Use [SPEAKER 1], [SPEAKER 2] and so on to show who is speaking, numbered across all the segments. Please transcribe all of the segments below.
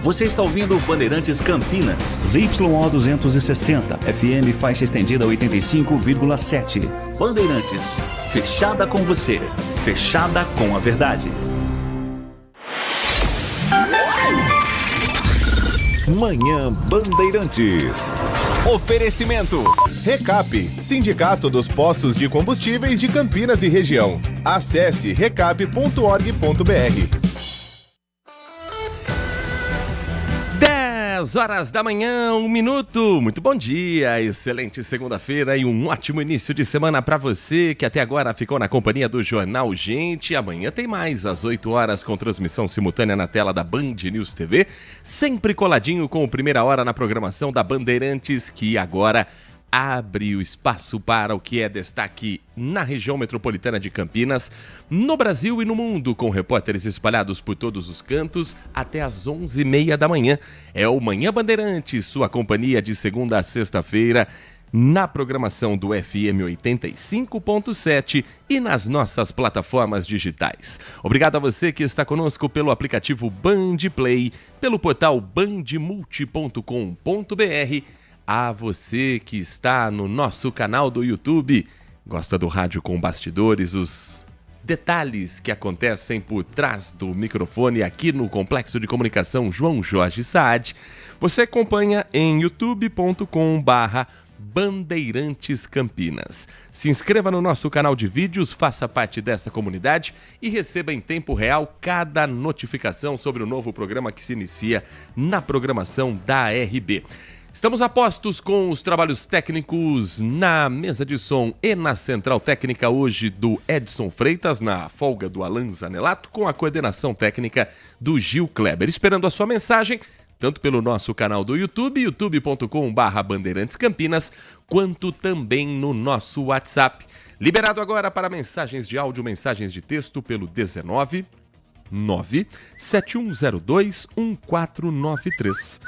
[SPEAKER 1] Você está ouvindo Bandeirantes Campinas.
[SPEAKER 2] ZYO 260, FM faixa estendida 85,7.
[SPEAKER 1] Bandeirantes, fechada com você, fechada com a verdade.
[SPEAKER 3] Manhã Bandeirantes. Oferecimento. Recap, Sindicato dos Postos de Combustíveis de Campinas e Região. Acesse recap.org.br.
[SPEAKER 4] 10 horas da manhã, 1 minuto. Muito bom dia, excelente segunda-feira e um ótimo início de semana para você que até agora ficou na companhia do Jornal Gente. Amanhã tem mais às 8 horas com transmissão simultânea na tela da Band News TV, sempre coladinho com o Primeira Hora na programação da Bandeirantes, que agora abre o espaço para o que é destaque na região metropolitana de Campinas, no Brasil e no mundo, com repórteres espalhados por todos os cantos até às 11h30 da manhã. É o Manhã Bandeirantes, sua companhia de segunda a sexta-feira, na programação do FM 85.7 e nas nossas plataformas digitais. Obrigado a você que está conosco pelo aplicativo Band Play, pelo portal bandmulti.com.br, a você que está no nosso canal do YouTube, gosta do Rádio com Bastidores, os detalhes que acontecem por trás do microfone aqui no Complexo de Comunicação João Jorge Saad. Você acompanha em youtube.com/Bandeirantes Campinas. Se inscreva no nosso canal de vídeos, faça parte dessa comunidade e receba em tempo real cada notificação sobre o novo programa que se inicia na programação da RB. Estamos a postos com os trabalhos técnicos na mesa de som e na central técnica hoje do Edson Freitas, na folga do Alan Zanelato, com a coordenação técnica do Gil Kleber. Esperando a sua mensagem, tanto pelo nosso canal do YouTube, youtube.com/Bandeirantes Campinas, quanto também no nosso WhatsApp. Liberado agora para mensagens de áudio, mensagens de texto pelo 19 97102 1493.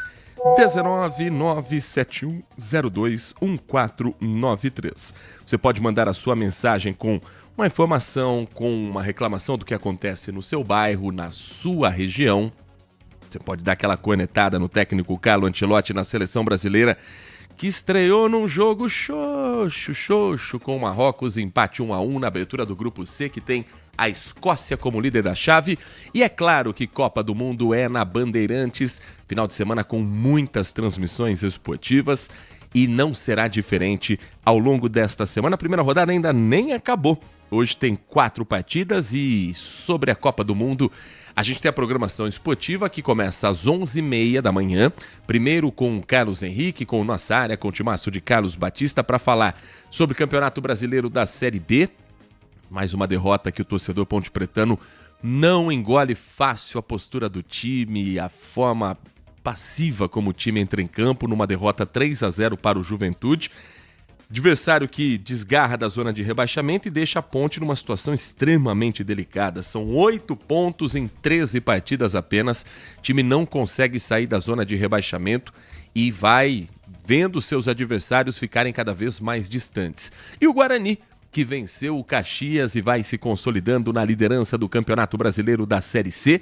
[SPEAKER 4] 14971021493. Você pode mandar a sua mensagem com uma informação, com uma reclamação do que acontece no seu bairro, na sua região. Você pode dar aquela cornetada no técnico Carlo Ancelotti na seleção brasileira, que estreou num jogo xoxo com o Marrocos, empate 1-1 na abertura do Grupo C, que tem a Escócia como líder da chave. E é claro que Copa do Mundo é na Bandeirantes, final de semana com muitas transmissões esportivas, e não será diferente ao longo desta semana. A primeira rodada ainda nem acabou. Hoje tem 4 partidas e sobre a Copa do Mundo a gente tem a programação esportiva que começa às 11h30 da manhã. Primeiro com o Carlos Henrique, com nossa área, com o timaço de Carlos Batista, para falar sobre o Campeonato Brasileiro da Série B. Mais uma derrota que o torcedor pontepretano não engole fácil, a postura do time, a forma passiva como o time entra em campo numa derrota 3-0 para o Juventude. Adversário que desgarra da zona de rebaixamento e deixa a Ponte numa situação extremamente delicada. São 8 pontos em 13 partidas apenas. O time não consegue sair da zona de rebaixamento e vai vendo seus adversários ficarem cada vez mais distantes. E o Guarani, que venceu o Caxias e vai se consolidando na liderança do Campeonato Brasileiro da Série C,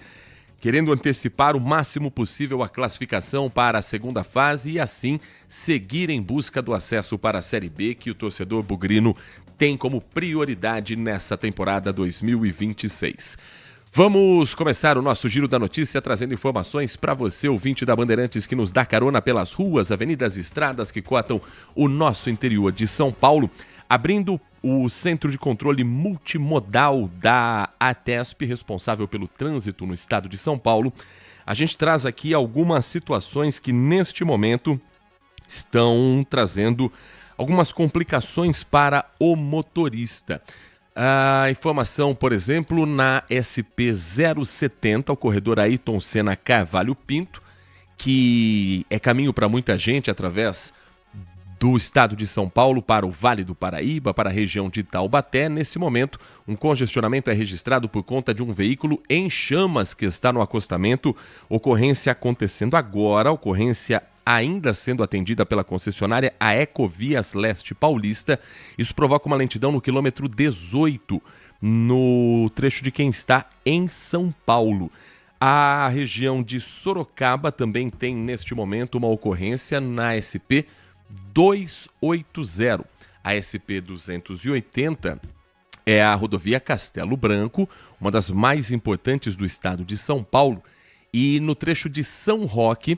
[SPEAKER 4] querendo antecipar o máximo possível a classificação para a segunda fase e assim seguir em busca do acesso para a Série B, que o torcedor bugrino tem como prioridade nessa temporada 2026. Vamos começar o nosso Giro da Notícia trazendo informações para você, ouvinte da Bandeirantes, que nos dá carona pelas ruas, avenidas e estradas que cortam o nosso interior de São Paulo, abrindo o Centro de Controle Multimodal da ATESP, responsável pelo trânsito no estado de São Paulo. A gente traz aqui algumas situações que neste momento estão trazendo algumas complicações para o motorista. A informação, por exemplo, na SP 070, o corredor Ayrton Senna Carvalho Pinto, que é caminho para muita gente através do estado de São Paulo para o Vale do Paraíba, para a região de Taubaté. Nesse momento, um congestionamento é registrado por conta de um veículo em chamas que está no acostamento. Ocorrência acontecendo agora, ocorrência ainda sendo atendida pela concessionária a Ecovias Leste Paulista. Isso provoca uma lentidão no quilômetro 18, no trecho de quem está em São Paulo. A região de Sorocaba também tem, neste momento, uma ocorrência na SP 280. A SP 280 é a rodovia Castelo Branco, uma das mais importantes do estado de São Paulo. E no trecho de São Roque,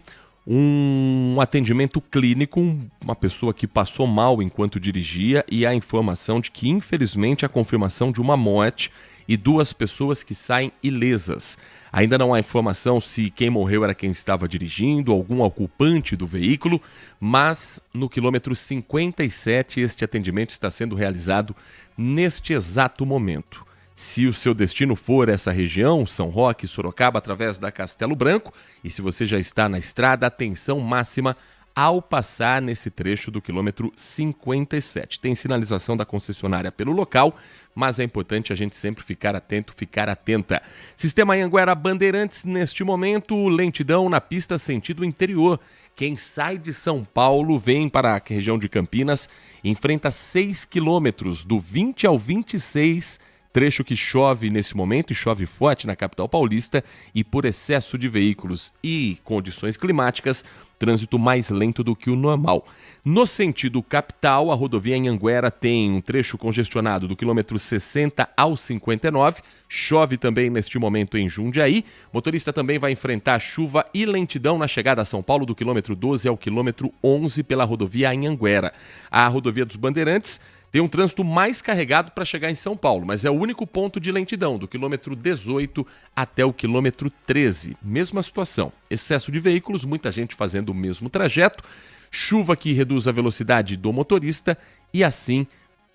[SPEAKER 4] um atendimento clínico, uma pessoa que passou mal enquanto dirigia e a informação de que, infelizmente, a confirmação de uma morte e 2 pessoas que saem ilesas. Ainda não há informação se quem morreu era quem estava dirigindo, algum ocupante do veículo, mas no quilômetro 57 este atendimento está sendo realizado neste exato momento. Se o seu destino for essa região, São Roque, Sorocaba, através da Castelo Branco, e se você já está na estrada, atenção máxima ao passar nesse trecho do quilômetro 57. Tem sinalização da concessionária pelo local, mas é importante a gente sempre ficar atento, ficar atenta. Sistema Anhanguera Bandeirantes, neste momento, lentidão na pista sentido interior. Quem sai de São Paulo, vem para a região de Campinas, enfrenta 6 quilômetros do 20 ao 26, trecho que chove nesse momento e chove forte na capital paulista, e por excesso de veículos e condições climáticas, trânsito mais lento do que o normal. No sentido capital, a rodovia Anhanguera tem um trecho congestionado do quilômetro 60 ao 59, chove também neste momento em Jundiaí. Motorista também vai enfrentar chuva e lentidão na chegada a São Paulo do quilômetro 12 ao quilômetro 11 pela rodovia Anhanguera. A rodovia dos Bandeirantes tem um trânsito mais carregado para chegar em São Paulo, mas é o único ponto de lentidão, do quilômetro 18 até o quilômetro 13. Mesma situação, excesso de veículos, muita gente fazendo o mesmo trajeto, chuva que reduz a velocidade do motorista e assim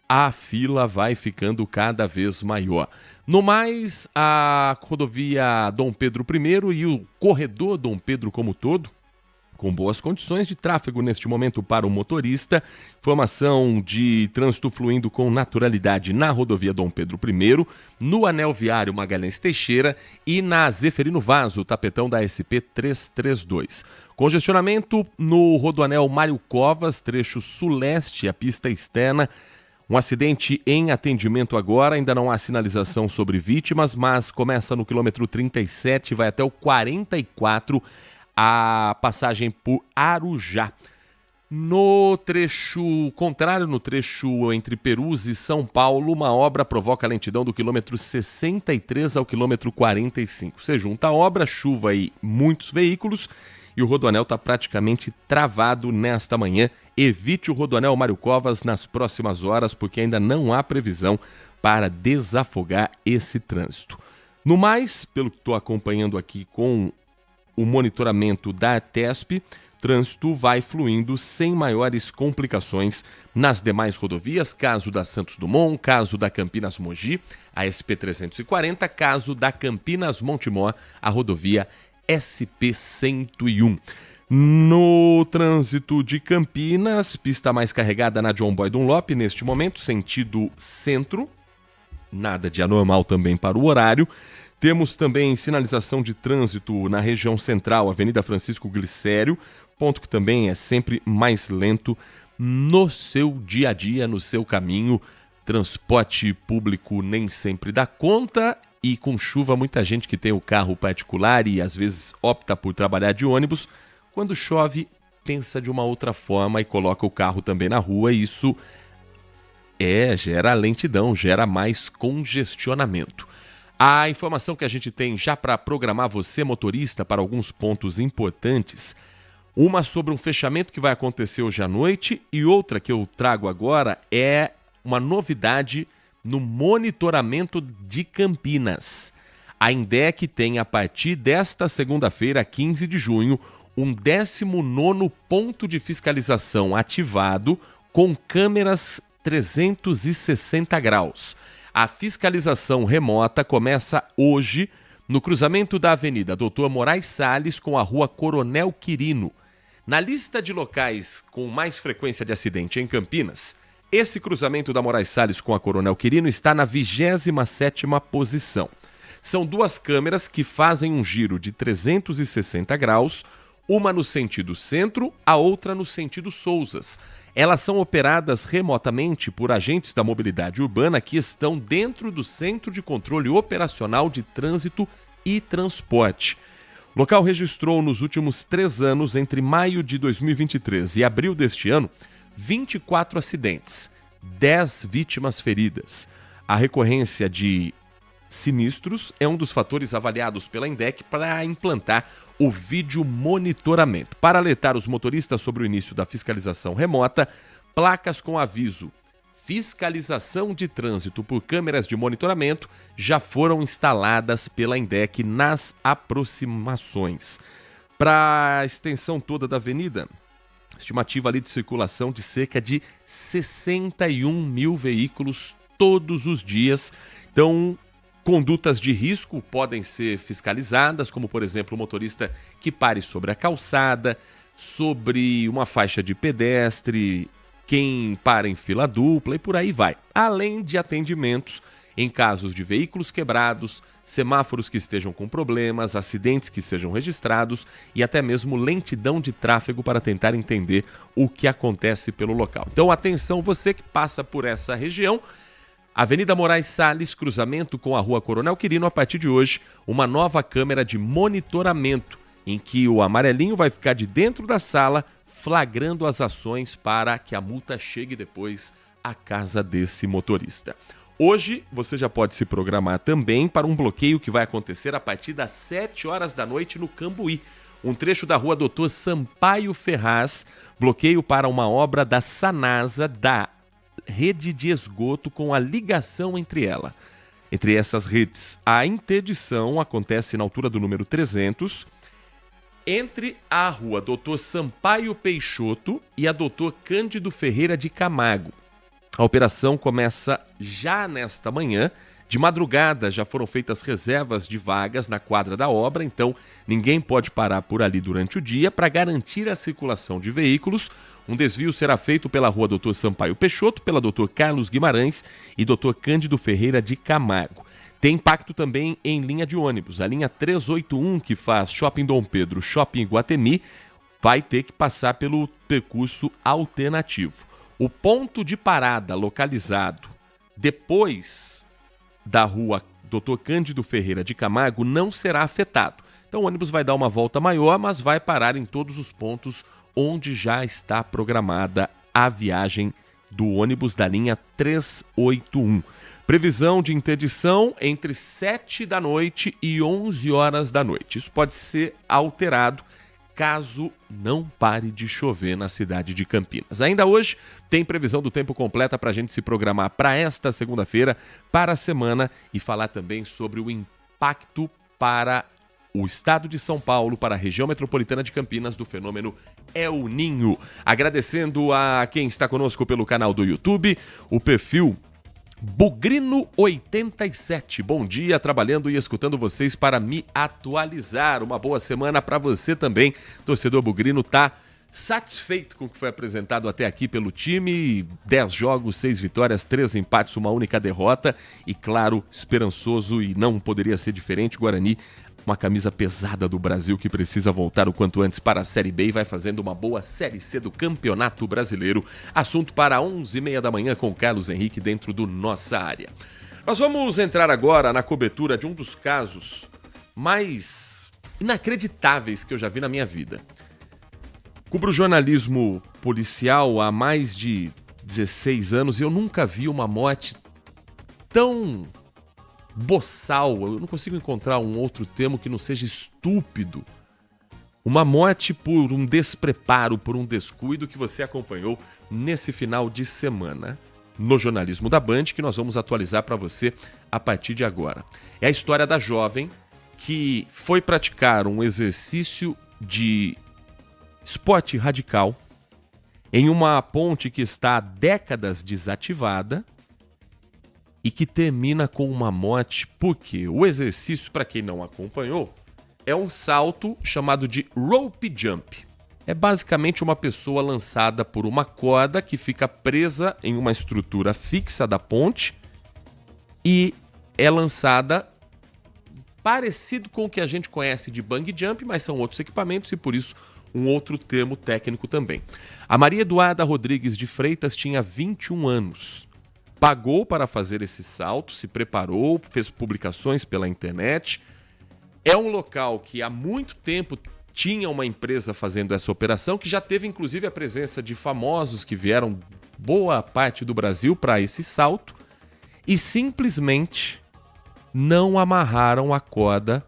[SPEAKER 4] a fila vai ficando cada vez maior. No mais, a rodovia Dom Pedro I e o corredor Dom Pedro como todo, com boas condições de tráfego neste momento para o motorista. Informação de trânsito fluindo com naturalidade na rodovia Dom Pedro I, no anel viário Magalhães Teixeira e na Zeferino Vaso, tapetão da SP 332. Congestionamento no rodoanel Mário Covas, trecho suleste, a pista externa. Um acidente em atendimento agora, ainda não há sinalização sobre vítimas, mas começa no quilômetro 37 e vai até o 44, a passagem por Arujá. No trecho contrário, no trecho entre Perus e São Paulo, uma obra provoca lentidão do quilômetro 63 ao quilômetro 45. Você junta a obra, chuva e muitos veículos, e o rodoanel está praticamente travado nesta manhã. Evite o rodoanel Mário Covas nas próximas horas, porque ainda não há previsão para desafogar esse trânsito. No mais, pelo que estou acompanhando aqui com o monitoramento da TESP, trânsito vai fluindo sem maiores complicações nas demais rodovias, caso da Santos Dumont, caso da Campinas Mogi, a SP 340, caso da Campinas Montemor, a rodovia SP 101. No trânsito de Campinas, pista mais carregada na John Boy Dunlop, neste momento, sentido centro, nada de anormal também para o horário. Temos também sinalização de trânsito na região central, Avenida Francisco Glicério, ponto que também é sempre mais lento no seu dia a dia, no seu caminho. Transporte público nem sempre dá conta e com chuva muita gente que tem o carro particular e às vezes opta por trabalhar de ônibus, quando chove pensa de uma outra forma e coloca o carro também na rua e isso gera lentidão, gera mais congestionamento. A informação que a gente tem já para programar você, motorista, para alguns pontos importantes, uma sobre um fechamento que vai acontecer hoje à noite e outra que eu trago agora é uma novidade no monitoramento de Campinas. A INDEC tem, a partir desta segunda-feira, 15 de junho, um 19º ponto de fiscalização ativado com câmeras 360 graus. A fiscalização remota começa hoje no cruzamento da Avenida Doutor Moraes Salles com a Rua Coronel Quirino. Na lista de locais com mais frequência de acidente em Campinas, esse cruzamento da Moraes Salles com a Coronel Quirino está na 27ª posição. São 2 câmeras que fazem um giro de 360 graus, uma no sentido centro, a outra no sentido Sousas. Elas são operadas remotamente por agentes da mobilidade urbana que estão dentro do Centro de Controle Operacional de Trânsito e Transporte. O local registrou nos últimos 3 anos, entre maio de 2023 e abril deste ano, 24 acidentes, 10 vítimas feridas. A recorrência de sinistros é um dos fatores avaliados pela INDEC para implantar o vídeo monitoramento. Para alertar os motoristas sobre o início da fiscalização remota, placas com aviso fiscalização de trânsito por câmeras de monitoramento já foram instaladas pela INDEC nas aproximações. Para a extensão toda da avenida, estimativa ali de circulação de cerca de 61 mil veículos todos os dias. Então, condutas de risco podem ser fiscalizadas, como, por exemplo, o motorista que pare sobre a calçada, sobre uma faixa de pedestre, quem para em fila dupla e por aí vai. Além de atendimentos em casos de veículos quebrados, semáforos que estejam com problemas, acidentes que sejam registrados e até mesmo lentidão de tráfego para tentar entender o que acontece pelo local. Então, atenção, você que passa por essa região, Avenida Moraes Salles, cruzamento com a Rua Coronel Quirino, a partir de hoje, uma nova câmera de monitoramento, em que o amarelinho vai ficar de dentro da sala, flagrando as ações para que a multa chegue depois à casa desse motorista. Hoje, você já pode se programar também para um bloqueio que vai acontecer a partir das 7 horas da noite no Cambuí. Um trecho da Rua Doutor Sampaio Ferraz, bloqueio para uma obra da Sanasa, da rede de esgoto com a ligação entre ela. Entre essas redes, a interdição acontece na altura do número 300, entre a Rua Doutor Sampaio Peixoto e a Doutor Cândido Ferreira de Camargo. A operação começa já nesta manhã. De madrugada já foram feitas reservas de vagas na quadra da obra, então ninguém pode parar por ali durante o dia. Para garantir a circulação de veículos, um desvio será feito pela Rua Doutor Sampaio Peixoto, pela Doutor Carlos Guimarães e Doutor Cândido Ferreira de Camargo. Tem impacto também em linha de ônibus. A linha 381, que faz Shopping Dom Pedro, Shopping Iguatemi, vai ter que passar pelo percurso alternativo. O ponto de parada localizado depois da Rua Dr. Cândido Ferreira de Camargo não será afetado. Então o ônibus vai dar uma volta maior, mas vai parar em todos os pontos onde já está programada a viagem do ônibus da linha 381. Previsão de interdição entre 7 da noite e 11 horas da noite. Isso pode ser alterado caso não pare de chover na cidade de Campinas. Ainda hoje tem previsão do tempo completa para a gente se programar para esta segunda-feira, para a semana, e falar também sobre o impacto para o estado de São Paulo, para a região metropolitana de Campinas, do fenômeno El Niño. Agradecendo a quem está conosco pelo canal do YouTube, o perfil Bugrino87. Bom dia, trabalhando e escutando vocês para me atualizar. Uma boa semana para você também. Torcedor Bugrino tá satisfeito com o que foi apresentado até aqui pelo time. 10 jogos, 6 vitórias, 3 empates, uma única derrota. E claro, esperançoso, e não poderia ser diferente, Guarani, uma camisa pesada do Brasil que precisa voltar o quanto antes para a Série B e vai fazendo uma boa Série C do Campeonato Brasileiro. Assunto para 11h30 da manhã com Carlos Henrique dentro do Nossa Área. Nós vamos entrar agora na cobertura de um dos casos mais inacreditáveis que eu já vi na minha vida. Cubro jornalismo policial há mais de 16 anos e eu nunca vi uma morte tão boçal, eu não consigo encontrar um outro termo que não seja estúpido. Uma morte por um despreparo, por um descuido que você acompanhou nesse final de semana no jornalismo da Band, que nós vamos atualizar para você a partir de agora. É a história da jovem que foi praticar um exercício de esporte radical em uma ponte que está há décadas desativada e que termina com uma morte, porque o exercício, para quem não acompanhou, é um salto chamado de rope jump. É basicamente uma pessoa lançada por uma corda que fica presa em uma estrutura fixa da ponte e é lançada parecido com o que a gente conhece de bungee jump, mas são outros equipamentos e por isso um outro termo técnico também. A Maria Eduarda Rodrigues de Freitas tinha 21 anos. Pagou para fazer esse salto, se preparou, fez publicações pela internet É um local que há muito tempo tinha uma empresa fazendo essa operação, que já teve inclusive a presença de famosos que vieram boa parte do Brasil para esse salto e simplesmente não amarraram a corda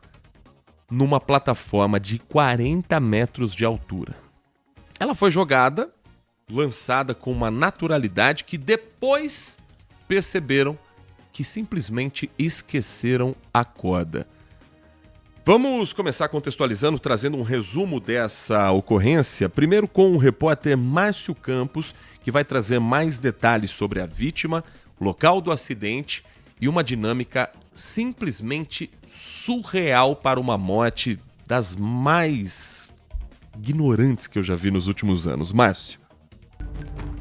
[SPEAKER 4] numa plataforma de 40 metros de altura. Ela foi jogada, lançada com uma naturalidade que depois perceberam que simplesmente esqueceram a corda. Vamos começar contextualizando, trazendo um resumo dessa ocorrência, primeiro com o repórter Márcio Campos, que vai trazer mais detalhes sobre a vítima, o local do acidente e uma dinâmica simplesmente surreal para uma morte das mais ignorantes que eu já vi nos últimos anos. Márcio.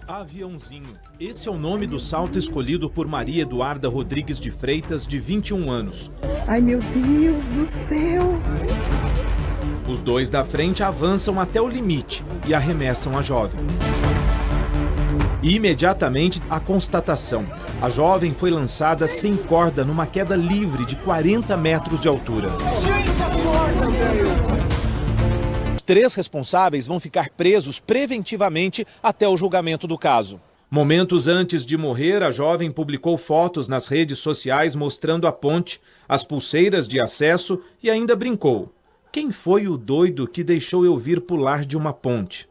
[SPEAKER 5] Aviãozinho. Esse é o nome do salto escolhido por Maria Eduarda Rodrigues de Freitas, de 21 anos.
[SPEAKER 6] Ai, meu Deus do céu!
[SPEAKER 5] Os dois da frente avançam até o limite e arremessam a jovem. E imediatamente a constatação. A jovem foi lançada sem corda numa queda livre de 40 metros de altura. Os 3 responsáveis vão ficar presos preventivamente até o julgamento do caso. Momentos antes de morrer, a jovem publicou fotos nas redes sociais mostrando a ponte, as pulseiras de acesso e ainda brincou. Quem foi o doido que deixou eu vir pular de uma ponte?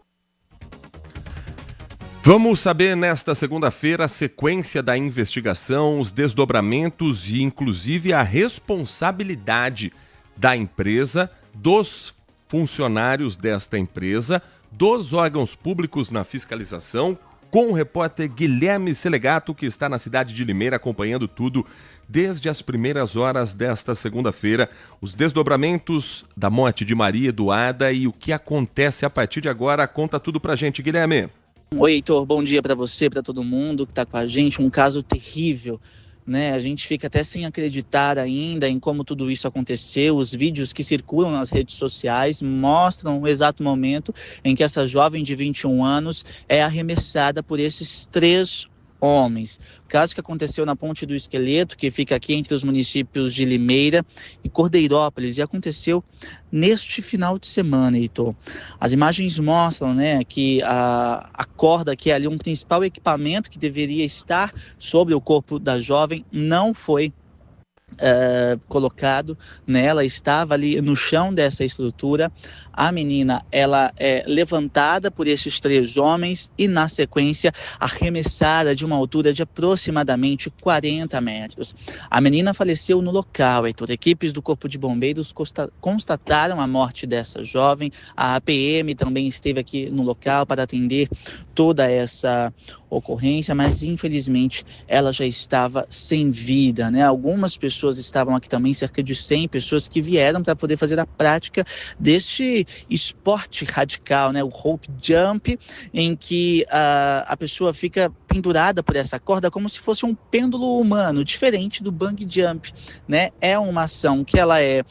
[SPEAKER 4] Vamos saber nesta segunda-feira a sequência da investigação, os desdobramentos e inclusive a responsabilidade da empresa, dos funcionários desta empresa, dos órgãos públicos na fiscalização, com o repórter Guilherme Selegato, que está na cidade de Limeira acompanhando tudo desde as primeiras horas desta segunda-feira, os desdobramentos da morte de Maria Eduarda e o que acontece a partir de agora. Conta tudo pra gente, Guilherme.
[SPEAKER 7] Oi, Heitor, bom dia para você, para todo mundo que está com a gente. Um caso terrível, né? A gente fica até sem acreditar ainda em como tudo isso aconteceu. Os vídeos que circulam nas redes sociais mostram o exato momento em que essa jovem de 21 anos é arremessada por esses 3 homens. O caso que aconteceu na Ponte do Esqueleto, que fica aqui entre os municípios de Limeira e Cordeirópolis, e aconteceu neste final de semana, Heitor. As imagens mostram, né, que a corda, que é ali um principal equipamento que deveria estar sobre o corpo da jovem, não foi colocado nela, estava ali no chão dessa estrutura. A menina, ela é levantada por esses 3 homens e na sequência arremessada de uma altura de aproximadamente 40 metros. A menina faleceu no local, Heitor. Equipes do Corpo de Bombeiros constataram a morte dessa jovem. A APM também esteve aqui no local para atender toda essa ocorrência, mas infelizmente ela já estava sem vida, né? Algumas pessoas estavam aqui também, cerca de 100 pessoas que vieram para poder fazer a prática deste esporte radical, né? O rope jump, em que a pessoa fica pendurada por essa corda como se fosse um pêndulo humano, diferente do bungee jump, né? É uma ação que ela é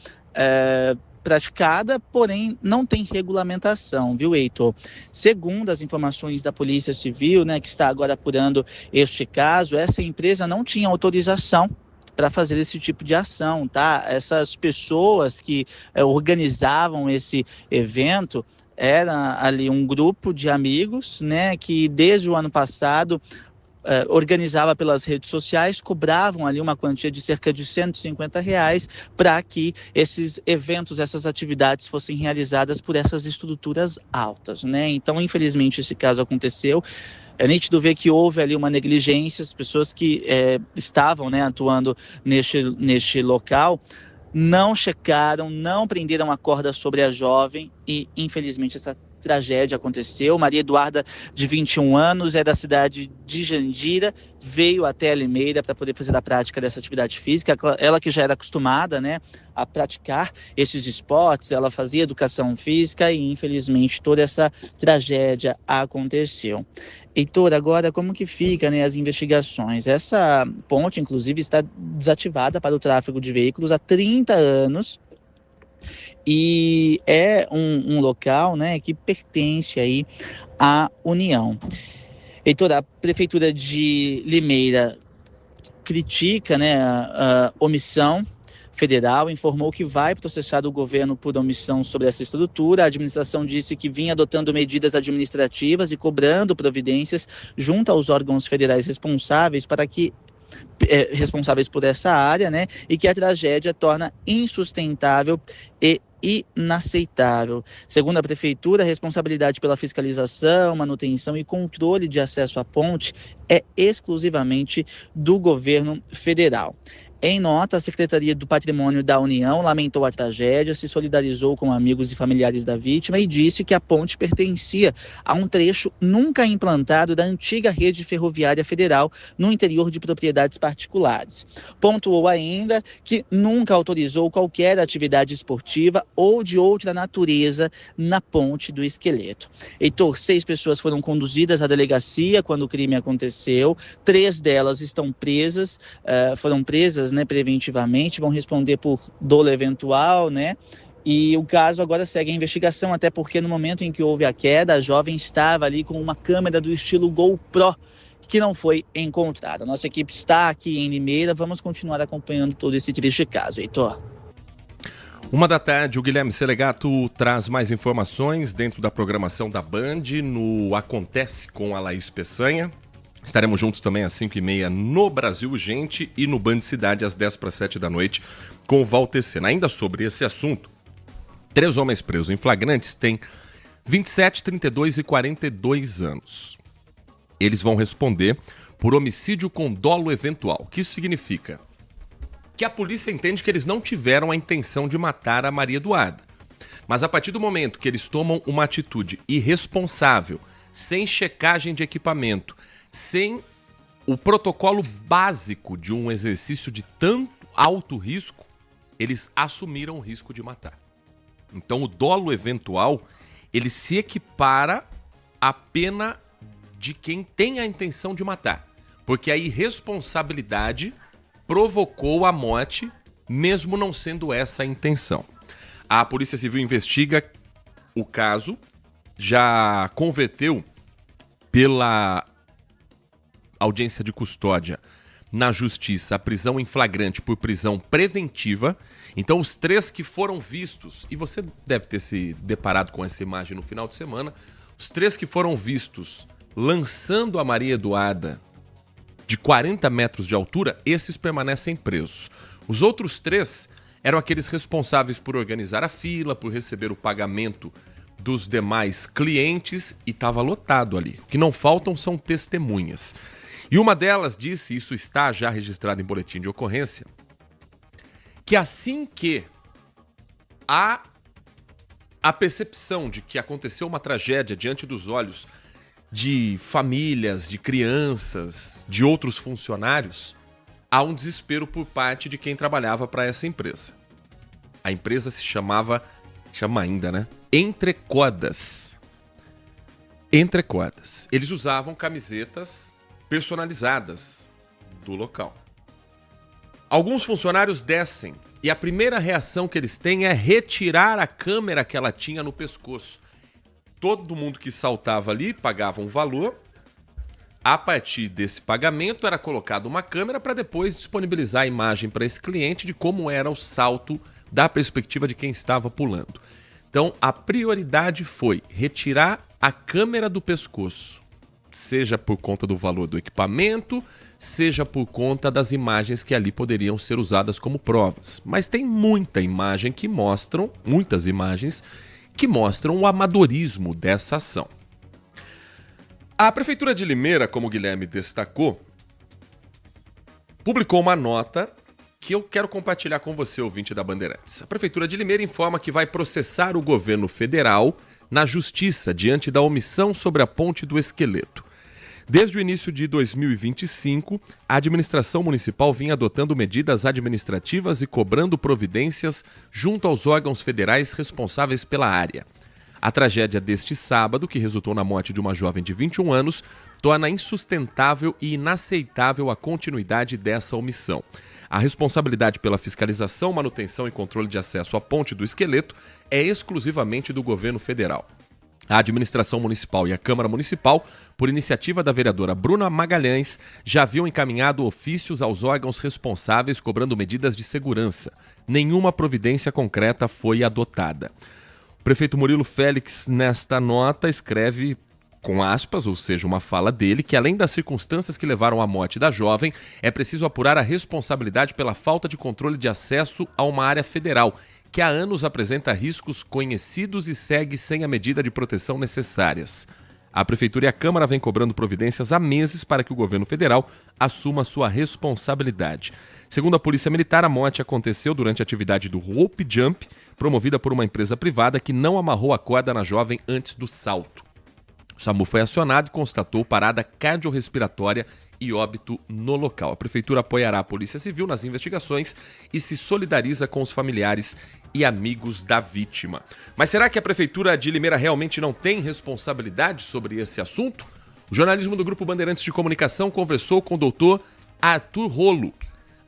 [SPEAKER 7] praticada, porém não tem regulamentação, viu, Heitor? Segundo as informações da Polícia Civil, né, que está agora apurando este caso, essa empresa não tinha autorização para fazer esse tipo de ação, tá? Essas pessoas que organizavam esse evento era ali um grupo de amigos, né, que desde o ano passado organizava pelas redes sociais, cobravam ali uma quantia de cerca de R$150 para que esses eventos, essas atividades fossem realizadas por essas estruturas altas, né? Então, infelizmente, esse caso aconteceu. É nítido ver que houve ali uma negligência, as pessoas que estavam, né, atuando neste local não checaram, não prenderam a corda sobre a jovem e, infelizmente, essa tragédia aconteceu. Maria Eduarda, de 21 anos, é da cidade de Jandira, veio até a Limeira para poder fazer a prática dessa atividade física. Ela que já era acostumada, né, a praticar esses esportes, ela fazia educação física e, infelizmente, toda essa tragédia aconteceu. Heitor, agora como que fica, né, as investigações? Essa ponte, inclusive, está desativada para o tráfego de veículos há 30 anos. E é um local, né, que pertence aí à União. Heitor, a Prefeitura de Limeira critica, né, a omissão Federal informou que vai processar o governo por omissão sobre essa estrutura. A administração disse que vinha adotando medidas administrativas e cobrando providências junto aos órgãos federais responsáveis responsáveis por essa área, né? E que a tragédia torna insustentável e inaceitável. Segundo a Prefeitura, a responsabilidade pela fiscalização, manutenção e controle de acesso à ponte é exclusivamente do governo federal. Em nota, a Secretaria do Patrimônio da União lamentou a tragédia, se solidarizou com amigos e familiares da vítima e disse que a ponte pertencia a um trecho nunca implantado da antiga rede ferroviária federal no interior de propriedades particulares. Pontuou ainda que nunca autorizou qualquer atividade esportiva ou de outra natureza na ponte do Esqueleto. Heitor, 6 pessoas foram conduzidas à delegacia quando o crime aconteceu, 3 delas estão presas, foram presas, né, preventivamente, vão responder por dolo eventual, né? E o caso agora segue a investigação, até porque no momento em que houve a queda, a jovem estava ali com uma câmera do estilo GoPro, que não foi encontrada. Nossa equipe está aqui em Limeira, vamos continuar acompanhando todo esse triste caso, Heitor.
[SPEAKER 4] 13h, o Guilherme Selegato traz mais informações dentro da programação da Band no Acontece com a Laís Peçanha. Estaremos juntos também às 5h30 no Brasil Urgente e no Band Cidade às 6:50 da noite com o Walter Sena. Ainda sobre esse assunto, 3 homens presos em flagrantes têm 27, 32 e 42 anos. Eles vão responder por homicídio com dolo eventual. O que isso significa? Que a polícia entende que eles não tiveram a intenção de matar a Maria Eduarda. Mas a partir do momento que eles tomam uma atitude irresponsável, sem checagem de equipamento, sem o protocolo básico de um exercício de tanto alto risco, eles assumiram o risco de matar. Então o dolo eventual, ele se equipara à pena de quem tem a intenção de matar, porque a irresponsabilidade provocou a morte, mesmo não sendo essa a intenção. A Polícia Civil investiga o caso, já converteu pela audiência de custódia na justiça a prisão em flagrante por prisão preventiva. Então os 3 que foram vistos, e você deve ter se deparado com essa imagem no final de semana, os 3 que foram vistos lançando a Maria Eduarda de 40 metros de altura, esses permanecem presos. Os outros 3 eram aqueles responsáveis por organizar a fila, por receber o pagamento dos demais clientes, e estava lotado ali. O que não faltam são testemunhas. E uma delas disse, isso está já registrado em boletim de ocorrência, que assim que há a percepção de que aconteceu uma tragédia diante dos olhos de famílias, de crianças, de outros funcionários, há um desespero por parte de quem trabalhava para essa empresa. A empresa se chama ainda, né? Entrecordas. Entrecordas. Eles usavam camisetas personalizadas do local. Alguns funcionários descem e a primeira reação que eles têm é retirar a câmera que ela tinha no pescoço. Todo mundo que saltava ali pagava um valor. A partir desse pagamento era colocada uma câmera para depois disponibilizar a imagem para esse cliente de como era o salto da perspectiva de quem estava pulando. Então a prioridade foi retirar a câmera do pescoço, seja por conta do valor do equipamento, seja por conta das imagens que ali poderiam ser usadas como provas. Mas tem muitas imagens que mostram o amadorismo dessa ação. A Prefeitura de Limeira, como o Guilherme destacou, publicou uma nota que eu quero compartilhar com você, ouvinte da Bandeirantes. A Prefeitura de Limeira informa que vai processar o governo federal na Justiça diante da omissão sobre a Ponte do Esqueleto. Desde o início de 2025, a administração municipal vinha adotando medidas administrativas e cobrando providências junto aos órgãos federais responsáveis pela área. A tragédia deste sábado, que resultou na morte de uma jovem de 21 anos, torna insustentável e inaceitável a continuidade dessa omissão. A responsabilidade pela fiscalização, manutenção e controle de acesso à Ponte do Esqueleto é exclusivamente do governo federal. A administração municipal e a Câmara Municipal, por iniciativa da vereadora Bruna Magalhães, já haviam encaminhado ofícios aos órgãos responsáveis cobrando medidas de segurança. Nenhuma providência concreta foi adotada. O prefeito Murilo Félix, nesta nota, escreve, com aspas, ou seja, uma fala dele, que além das circunstâncias que levaram à morte da jovem, é preciso apurar a responsabilidade pela falta de controle de acesso a uma área federal, que há anos apresenta riscos conhecidos e segue sem a medida de proteção necessárias. A Prefeitura e a Câmara vêm cobrando providências há meses para que o governo federal assuma sua responsabilidade. Segundo a Polícia Militar, a morte aconteceu durante a atividade do Rope Jump, promovida por uma empresa privada que não amarrou a corda na jovem antes do salto. O SAMU foi acionado e constatou parada cardiorrespiratória e óbito no local. A Prefeitura apoiará a Polícia Civil nas investigações e se solidariza com os familiares e amigos da vítima. Mas será que a Prefeitura de Limeira realmente não tem responsabilidade sobre esse assunto? O jornalismo do Grupo Bandeirantes de Comunicação conversou com o doutor Arthur Rolo,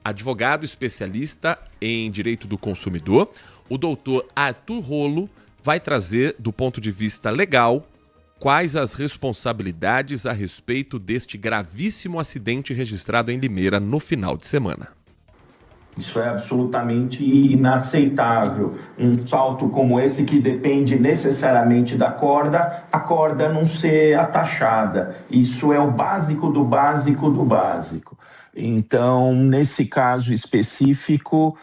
[SPEAKER 4] advogado especialista em direito do consumidor. O doutor Arthur Rolo vai trazer, do ponto de vista legal, quais as responsabilidades a respeito deste gravíssimo acidente registrado em Limeira no final de semana.
[SPEAKER 8] Isso é absolutamente inaceitável. Um salto como esse que depende necessariamente da corda, a corda não ser atachada. Isso é o básico do básico do básico. Então, nesse caso específico,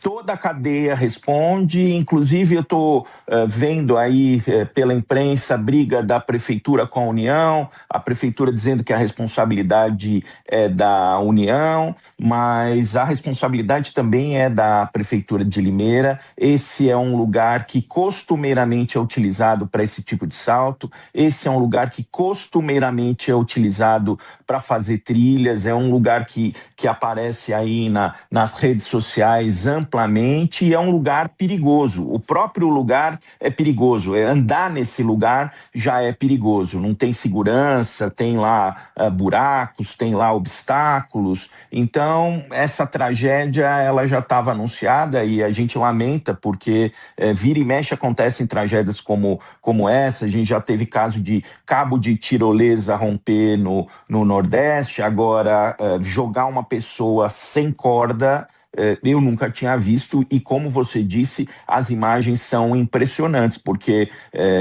[SPEAKER 8] toda a cadeia responde, inclusive eu estou vendo aí pela imprensa a briga da Prefeitura com a União, a Prefeitura dizendo que a responsabilidade é da União, mas a responsabilidade também é da Prefeitura de Limeira. Esse é um lugar que costumeiramente é utilizado para esse tipo de salto, esse é um lugar que costumeiramente é utilizado para fazer trilhas, é um lugar que aparece aí nas redes sociais amplamente e é um lugar perigoso. O próprio lugar é perigoso. Andar nesse lugar já é perigoso. Não tem segurança, tem lá buracos, tem lá obstáculos. Então, essa tragédia ela já estava anunciada e a gente lamenta porque vira e mexe acontecem tragédias como essa. A gente já teve caso de cabo de tirolesa romper no Nordeste, agora jogar uma pessoa sem corda, eu nunca tinha visto e, como você disse, as imagens são impressionantes, porque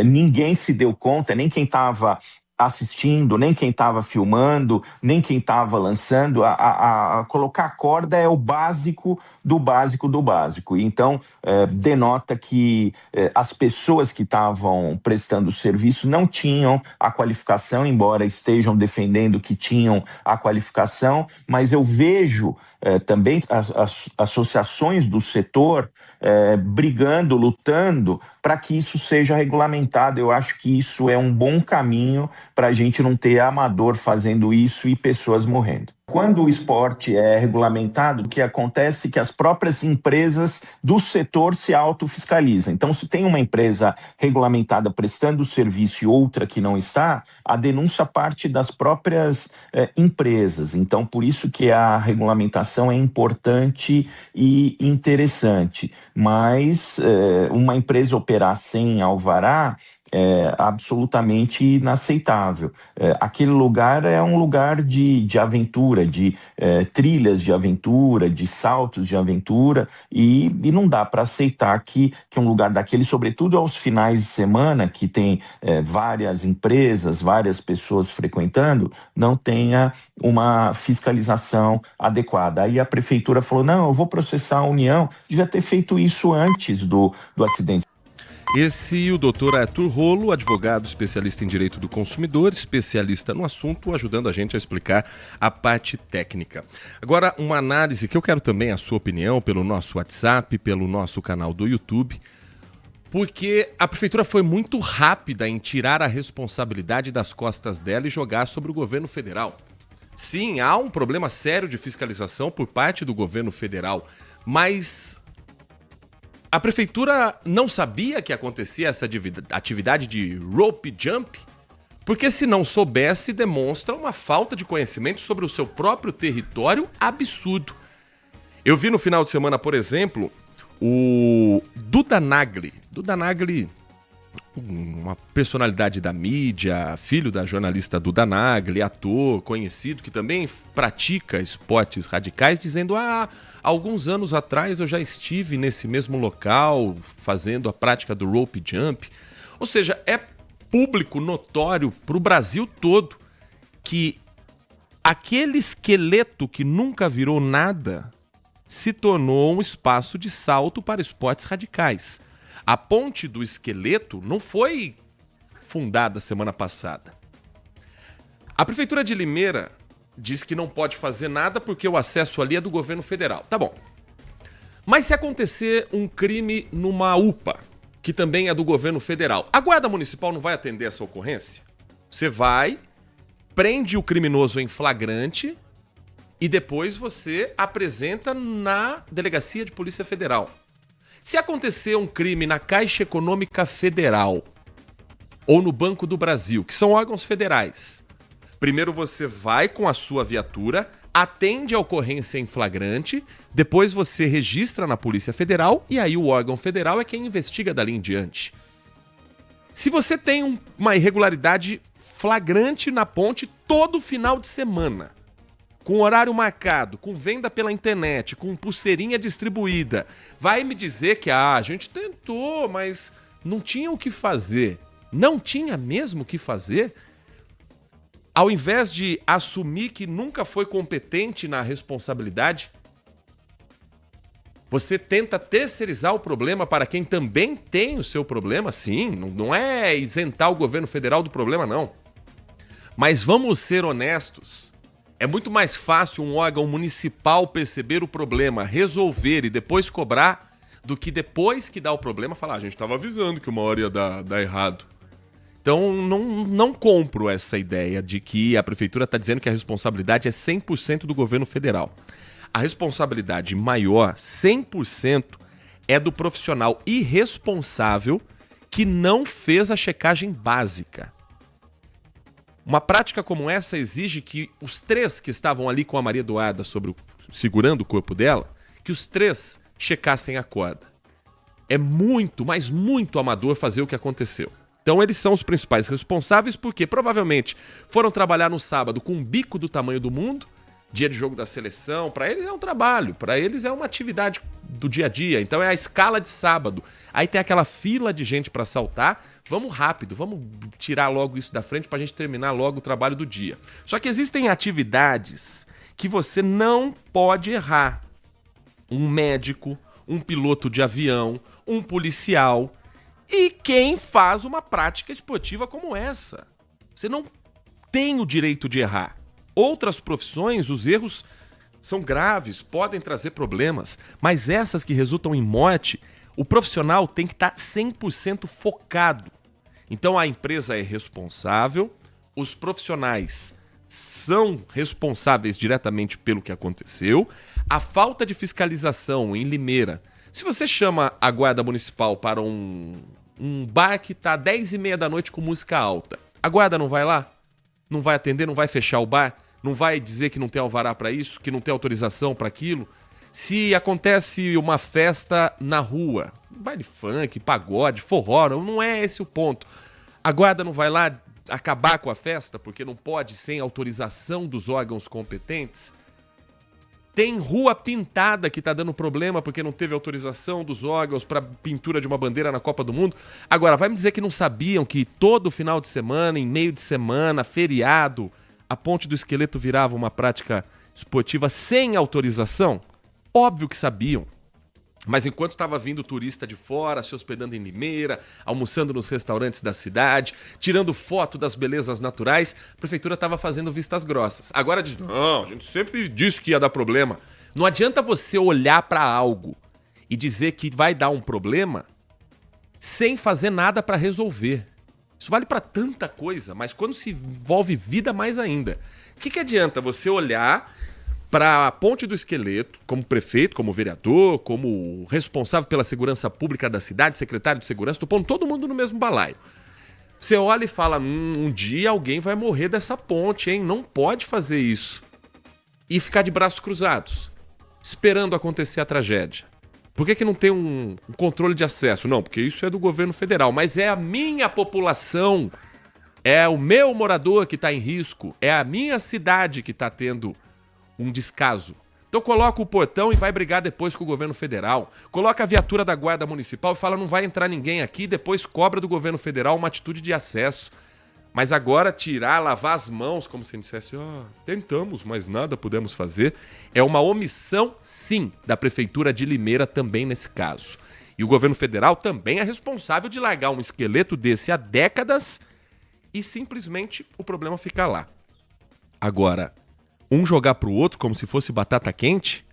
[SPEAKER 8] ninguém se deu conta, nem quem estava assistindo, nem quem estava filmando, nem quem estava lançando, a colocar a corda é o básico do básico do básico. Então, denota que as pessoas que estavam prestando o serviço não tinham a qualificação, embora estejam defendendo que tinham a qualificação, mas eu vejo também as associações do setor brigando, lutando para que isso seja regulamentado. Eu acho que isso é um bom caminho para a gente não ter amador fazendo isso e pessoas morrendo. Quando o esporte é regulamentado, o que acontece é que as próprias empresas do setor se autofiscalizam. Então, se tem uma empresa regulamentada prestando serviço e outra que não está, a denúncia parte das próprias empresas. Então, por isso que a regulamentação é importante e interessante. Mas uma empresa operar sem alvará é absolutamente inaceitável. Aquele lugar é um lugar de aventura, de trilhas de aventura, de saltos de aventura, e não dá para aceitar que um lugar daquele, sobretudo aos finais de semana, que tem várias empresas, várias pessoas frequentando, não tenha uma fiscalização adequada. Aí a prefeitura falou, não, eu vou processar a União, devia ter feito isso antes do acidente.
[SPEAKER 4] Esse o doutor Arthur Rolo, advogado especialista em direito do consumidor, especialista no assunto, ajudando a gente a explicar a parte técnica. Agora, uma análise que eu quero também a sua opinião pelo nosso WhatsApp, pelo nosso canal do YouTube, porque a prefeitura foi muito rápida em tirar a responsabilidade das costas dela e jogar sobre o governo federal. Sim, há um problema sério de fiscalização por parte do governo federal, mas a prefeitura não sabia que acontecia essa atividade de rope jump? Porque se não soubesse, demonstra uma falta de conhecimento sobre o seu próprio território absurdo. Eu vi no final de semana, por exemplo, o Duda Nagli, uma personalidade da mídia, filho da jornalista Duda Nagli, ator conhecido que também pratica esportes radicais, dizendo: há alguns anos atrás eu já estive nesse mesmo local fazendo a prática do rope jump. Ou seja, é público notório para o Brasil todo que aquele esqueleto que nunca virou nada se tornou um espaço de salto para esportes radicais. A Ponte do Esqueleto não foi fundada semana passada. A Prefeitura de Limeira diz que não pode fazer nada porque o acesso ali é do governo federal. Tá bom. Mas se acontecer um crime numa UPA, que também é do governo federal, a Guarda Municipal não vai atender essa ocorrência? Você vai, prende o criminoso em flagrante e depois você apresenta na Delegacia de Polícia Federal. Se acontecer um crime na Caixa Econômica Federal ou no Banco do Brasil, que são órgãos federais, primeiro você vai com a sua viatura, atende a ocorrência em flagrante, depois você registra na Polícia Federal e aí o órgão federal é quem investiga dali em diante. Se você tem uma irregularidade flagrante na ponte todo final de semana, com horário marcado, com venda pela internet, com pulseirinha distribuída, vai me dizer que a gente tentou, mas não tinha o que fazer. Não tinha mesmo o que fazer? Ao invés de assumir que nunca foi competente na responsabilidade, você tenta terceirizar o problema para quem também tem o seu problema. Sim, não é isentar o governo federal do problema, não. Mas vamos ser honestos. É muito mais fácil um órgão municipal perceber o problema, resolver e depois cobrar, do que depois que dá o problema falar: a gente estava avisando que uma hora ia dar errado. Então não compro essa ideia de que a prefeitura está dizendo que a responsabilidade é 100% do governo federal. A responsabilidade maior, 100%, é do profissional irresponsável que não fez a checagem básica. Uma prática como essa exige que os 3 que estavam ali com a Maria Eduarda segurando o corpo dela, que os 3 checassem a corda. É muito, mas muito amador fazer o que aconteceu. Então eles são os principais responsáveis porque provavelmente foram trabalhar no sábado com um bico do tamanho do mundo, dia de jogo da seleção. Para eles é um trabalho, para eles é uma atividade do dia a dia. Então é a escala de sábado. Aí tem aquela fila de gente para saltar. Vamos rápido, vamos tirar logo isso da frente para a gente terminar logo o trabalho do dia. Só que existem atividades que você não pode errar. Um médico, um piloto de avião, um policial e quem faz uma prática esportiva como essa. Você não tem o direito de errar. Outras profissões, os erros são graves, podem trazer problemas, mas essas que resultam em morte, o profissional tem que estar 100% focado. Então a empresa é responsável, os profissionais são responsáveis diretamente pelo que aconteceu. A falta de fiscalização em Limeira, se você chama a guarda municipal para um bar que está 10h30 da noite com música alta, a guarda não vai lá? Não vai atender, não vai fechar o bar? Não vai dizer que não tem alvará para isso, que não tem autorização para aquilo? Se acontece uma festa na rua, baile funk, pagode, forró, não é esse o ponto. A guarda não vai lá acabar com a festa porque não pode sem autorização dos órgãos competentes? Tem rua pintada que está dando problema porque não teve autorização dos órgãos para pintura de uma bandeira na Copa do Mundo. Agora, vai me dizer que não sabiam que todo final de semana, em meio de semana, feriado, a Ponte do Esqueleto virava uma prática esportiva sem autorização? Óbvio que sabiam. Mas enquanto estava vindo turista de fora, se hospedando em Limeira, almoçando nos restaurantes da cidade, tirando foto das belezas naturais, a prefeitura estava fazendo vistas grossas. Agora diz: não, a gente sempre disse que ia dar problema. Não adianta você olhar para algo e dizer que vai dar um problema sem fazer nada para resolver. Isso vale para tanta coisa, mas quando se envolve vida, mais ainda. O que adianta você olhar para a Ponte do Esqueleto, como prefeito, como vereador, como responsável pela segurança pública da cidade, secretário de segurança, estou pondo todo mundo no mesmo balaio. Você olha e fala: um dia alguém vai morrer dessa ponte, hein? Não pode fazer isso. E ficar de braços cruzados, esperando acontecer a tragédia. Por que não tem um controle de acesso? Não, porque isso é do governo federal, mas é a minha população, é o meu morador que está em risco, é a minha cidade que está tendo um descaso. Então coloca o portão e vai brigar depois com o governo federal. Coloca a viatura da guarda municipal e fala não vai entrar ninguém aqui, depois cobra do governo federal uma atitude de acesso. Mas agora tirar, lavar as mãos, como se dissesse, tentamos, mas nada pudemos fazer, é uma omissão, sim, da Prefeitura de Limeira também nesse caso. E o governo federal também é responsável de largar um esqueleto desse há décadas e simplesmente o problema fica lá. Agora, um jogar pro outro como se fosse batata quente,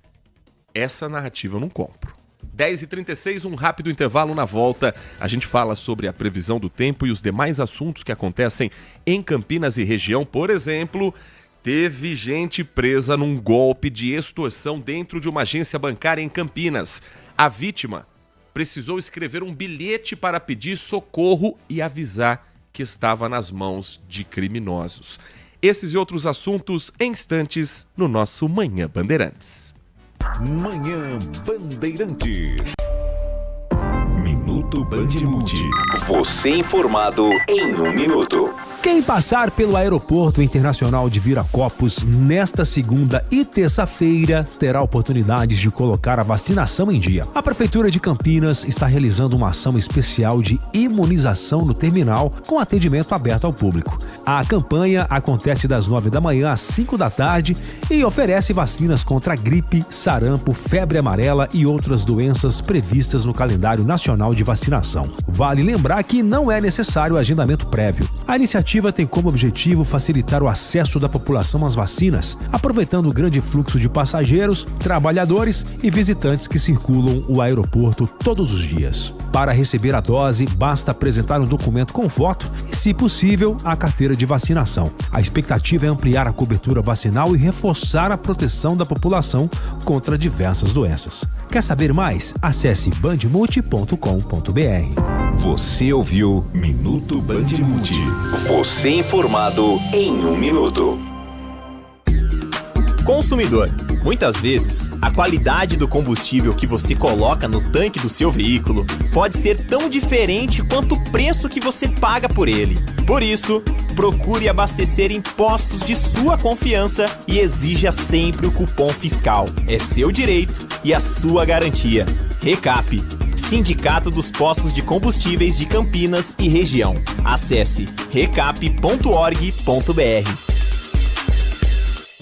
[SPEAKER 4] essa narrativa eu não compro. 10h36, um rápido intervalo. Na volta, a gente fala sobre a previsão do tempo e os demais assuntos que acontecem em Campinas e região. Por exemplo, teve gente presa num golpe de extorsão dentro de uma agência bancária em Campinas. A vítima precisou escrever um bilhete para pedir socorro e avisar que estava nas mãos de criminosos. Esses e outros assuntos em instantes no nosso Manhã Bandeirantes.
[SPEAKER 3] Manhã Bandeirantes. Minuto Bandmude.
[SPEAKER 9] Você informado em 1 minuto.
[SPEAKER 10] Quem passar pelo Aeroporto Internacional de Viracopos nesta segunda e terça-feira terá oportunidades de colocar a vacinação em dia. A Prefeitura de Campinas está realizando uma ação especial de imunização no terminal com atendimento aberto ao público. A campanha acontece das 9 da manhã às 5 da tarde e oferece vacinas contra gripe, sarampo, febre amarela e outras doenças previstas no calendário nacional de vacinação. Vale lembrar que não é necessário agendamento prévio. A iniciativa tem como objetivo facilitar o acesso da população às vacinas, aproveitando o grande fluxo de passageiros, trabalhadores e visitantes que circulam o aeroporto todos os dias. Para receber a dose, basta apresentar um documento com foto e, se possível, a carteira de vacinação. A expectativa é ampliar a cobertura vacinal e reforçar a proteção da população contra diversas doenças. Quer saber mais? Acesse bandmulti.com.br.
[SPEAKER 9] Você ouviu Minuto Bandmude. Você informado em 1 minuto.
[SPEAKER 11] Consumidor, muitas vezes, a qualidade do combustível que você coloca no tanque do seu veículo pode ser tão diferente quanto o preço que você paga por ele. Por isso, procure abastecer em postos de sua confiança e exija sempre o cupom fiscal. É seu direito e a sua garantia. Recap, Sindicato dos Postos de Combustíveis de Campinas e Região. Acesse recap.org.br.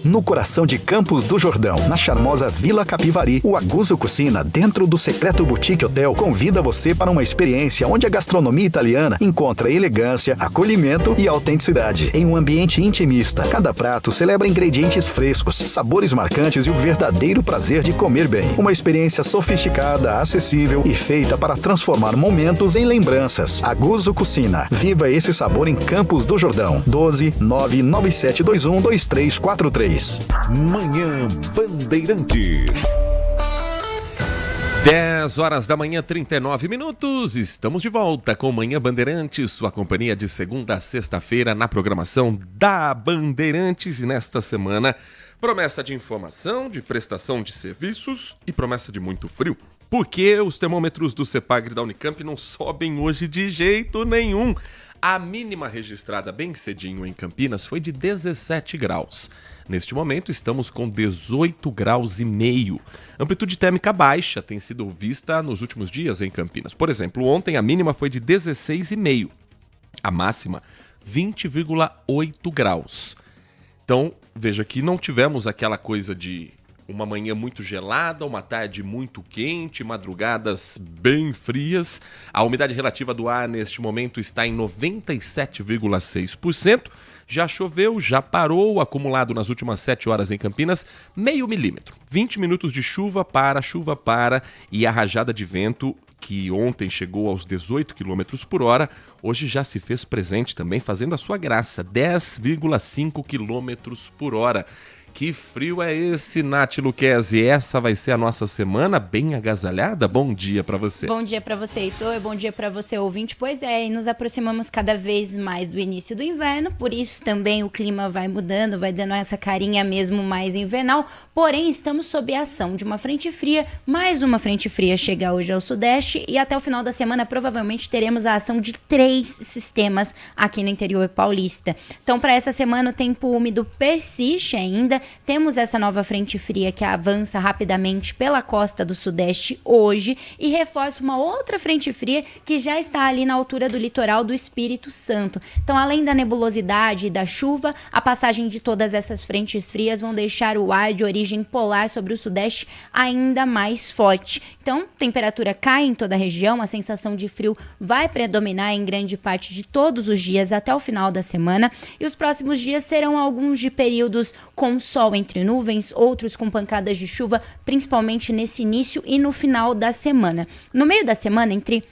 [SPEAKER 12] No coração de Campos do Jordão, na charmosa Vila Capivari, o Aguzo Cucina, dentro do secreto Boutique Hotel, convida você para uma experiência onde a gastronomia italiana encontra elegância, acolhimento e autenticidade. Em um ambiente intimista, cada prato celebra ingredientes frescos, sabores marcantes e o verdadeiro prazer de comer bem. Uma experiência sofisticada, acessível e feita para transformar momentos em lembranças. Aguzo Cucina. Viva esse sabor em Campos do Jordão. 12-99721-2343.
[SPEAKER 3] Manhã Bandeirantes.
[SPEAKER 4] 10 horas da manhã, 39 minutos. Estamos de volta com Manhã Bandeirantes, sua companhia de segunda a sexta-feira na programação da Bandeirantes. E nesta semana, promessa de informação, de prestação de serviços e promessa de muito frio. Porque os termômetros do CEPAGRE da Unicamp não sobem hoje de jeito nenhum. A mínima registrada bem cedinho em Campinas foi de 17 graus. Neste momento estamos com 18 graus e meio. Amplitude térmica baixa tem sido vista nos últimos dias em Campinas. Por exemplo, ontem a mínima foi de 16,5. A máxima, 20,8 graus. Então, veja que não tivemos aquela coisa de uma manhã muito gelada, uma tarde muito quente, madrugadas bem frias. A umidade relativa do ar neste momento está em 97,6%. Já choveu, já parou, acumulado nas últimas 7 horas em Campinas, 0,5 milímetro. 20 minutos de chuva para, e a rajada de vento, que ontem chegou aos 18 km por hora, hoje já se fez presente também, fazendo a sua graça, 10,5 km por hora. Que frio é esse, Nath Luquezzi? Essa vai ser a nossa semana bem agasalhada? Bom dia pra você.
[SPEAKER 13] Bom dia pra você, Heitor. Bom dia pra você, ouvinte. Pois é, e nos aproximamos cada vez mais do início do inverno, por isso também o clima vai mudando, vai dando essa carinha mesmo mais invernal. Porém, estamos sob a ação de uma frente fria. Mais uma frente fria chega hoje ao sudeste e até o final da semana provavelmente teremos a ação de 3 sistemas aqui no interior paulista. Então, para essa semana o tempo úmido persiste ainda. Temos essa nova frente fria que avança rapidamente pela costa do sudeste hoje e reforça uma outra frente fria que já está ali na altura do litoral do Espírito Santo. Então, além da nebulosidade e da chuva, a passagem de todas essas frentes frias vão deixar o ar de origem polar sobre o sudeste ainda mais forte. Então, temperatura cai em toda a região, a sensação de frio vai predominar em grande parte de todos os dias até o final da semana e os próximos dias serão alguns de períodos com sol entre nuvens, outros com pancadas de chuva, principalmente nesse início e no final da semana. No meio da semana, entre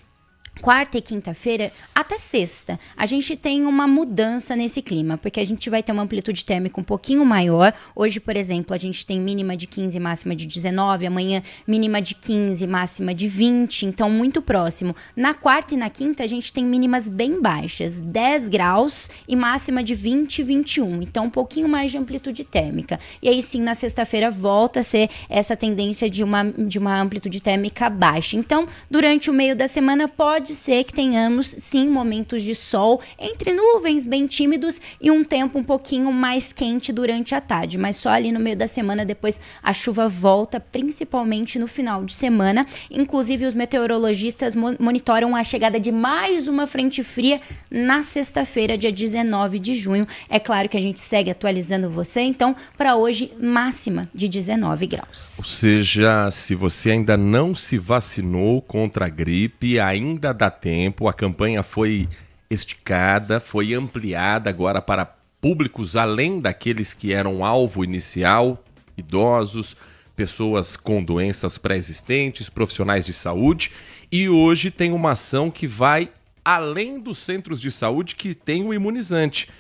[SPEAKER 13] quarta e quinta-feira, até sexta, a gente tem uma mudança nesse clima, porque a gente vai ter uma amplitude térmica um pouquinho maior. Hoje, por exemplo, a gente tem mínima de 15, máxima de 19, amanhã mínima de 15, máxima de 20, então muito próximo. Na quarta e na quinta, a gente tem mínimas bem baixas, 10 graus e máxima de 20 e 21, então um pouquinho mais de amplitude térmica. E aí sim, na sexta-feira, volta a ser essa tendência de uma amplitude térmica baixa. Então, durante o meio da semana, pode ser que tenhamos, sim, momentos de sol entre nuvens bem tímidos e um tempo um pouquinho mais quente durante a tarde, mas só ali no meio da semana, depois a chuva volta, principalmente no final de semana. Inclusive, os meteorologistas monitoram a chegada de mais uma frente fria na sexta-feira, dia 19 de junho. É claro que a gente segue atualizando você, então, para hoje, máxima de 19 graus.
[SPEAKER 4] Ou seja, se você ainda não se vacinou contra a gripe, ainda dá tempo. A campanha foi esticada, foi ampliada agora para públicos além daqueles que eram alvo inicial, idosos, pessoas com doenças pré-existentes, profissionais de saúde. E hoje tem uma ação que vai além dos centros de saúde que tem o imunizante.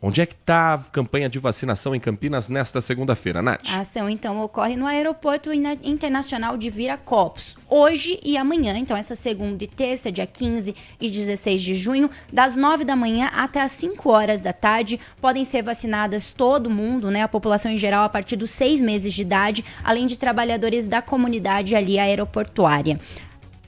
[SPEAKER 4] Onde é que está a campanha de vacinação em Campinas nesta segunda-feira, Nath?
[SPEAKER 13] A ação, então, ocorre no Aeroporto Internacional de Viracopos, hoje e amanhã. Então, essa segunda e terça, dia 15 e 16 de junho, das 9 da manhã até as 5 horas da tarde, podem ser vacinadas todo mundo, né? A população em geral, a partir dos 6 meses de idade, além de trabalhadores da comunidade ali aeroportuária.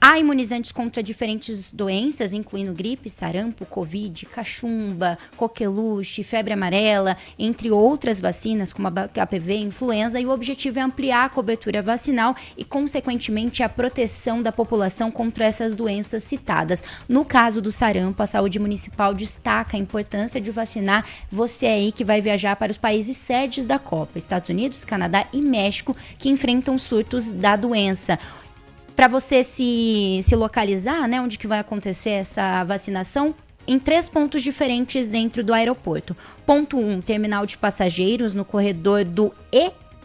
[SPEAKER 13] Há imunizantes contra diferentes doenças, incluindo gripe, sarampo, covid, cachumba, coqueluche, febre amarela, entre outras vacinas como a HPV, influenza, e o objetivo é ampliar a cobertura vacinal e, consequentemente, a proteção da população contra essas doenças citadas. No caso do sarampo, a saúde municipal destaca a importância de vacinar você aí que vai viajar para os países sedes da Copa, Estados Unidos, Canadá e México, que enfrentam surtos da doença. Para você se localizar, né, onde que vai acontecer essa vacinação, em 3 pontos diferentes dentro do aeroporto. Ponto 1, terminal de passageiros no corredor do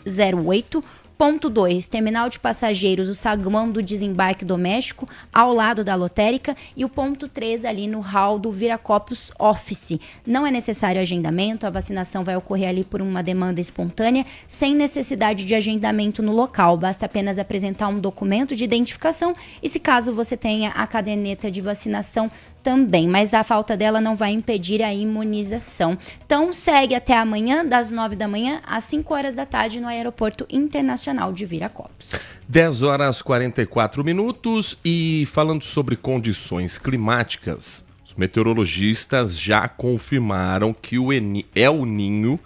[SPEAKER 13] E08. Ponto 2, terminal de passageiros, o saguão do desembarque doméstico, ao lado da lotérica. E o ponto 3, ali no hall do Viracopos Office. Não é necessário agendamento, a vacinação vai ocorrer ali por uma demanda espontânea, sem necessidade de agendamento no local. Basta apenas apresentar um documento de identificação e, se caso você tenha a caderneta de vacinação, também, mas a falta dela não vai impedir a imunização. Então, segue até amanhã, das 9 da manhã às 5 horas da tarde, no Aeroporto Internacional de Viracopos.
[SPEAKER 4] 10 horas 44 minutos e falando sobre condições climáticas, os meteorologistas já confirmaram que o El Niño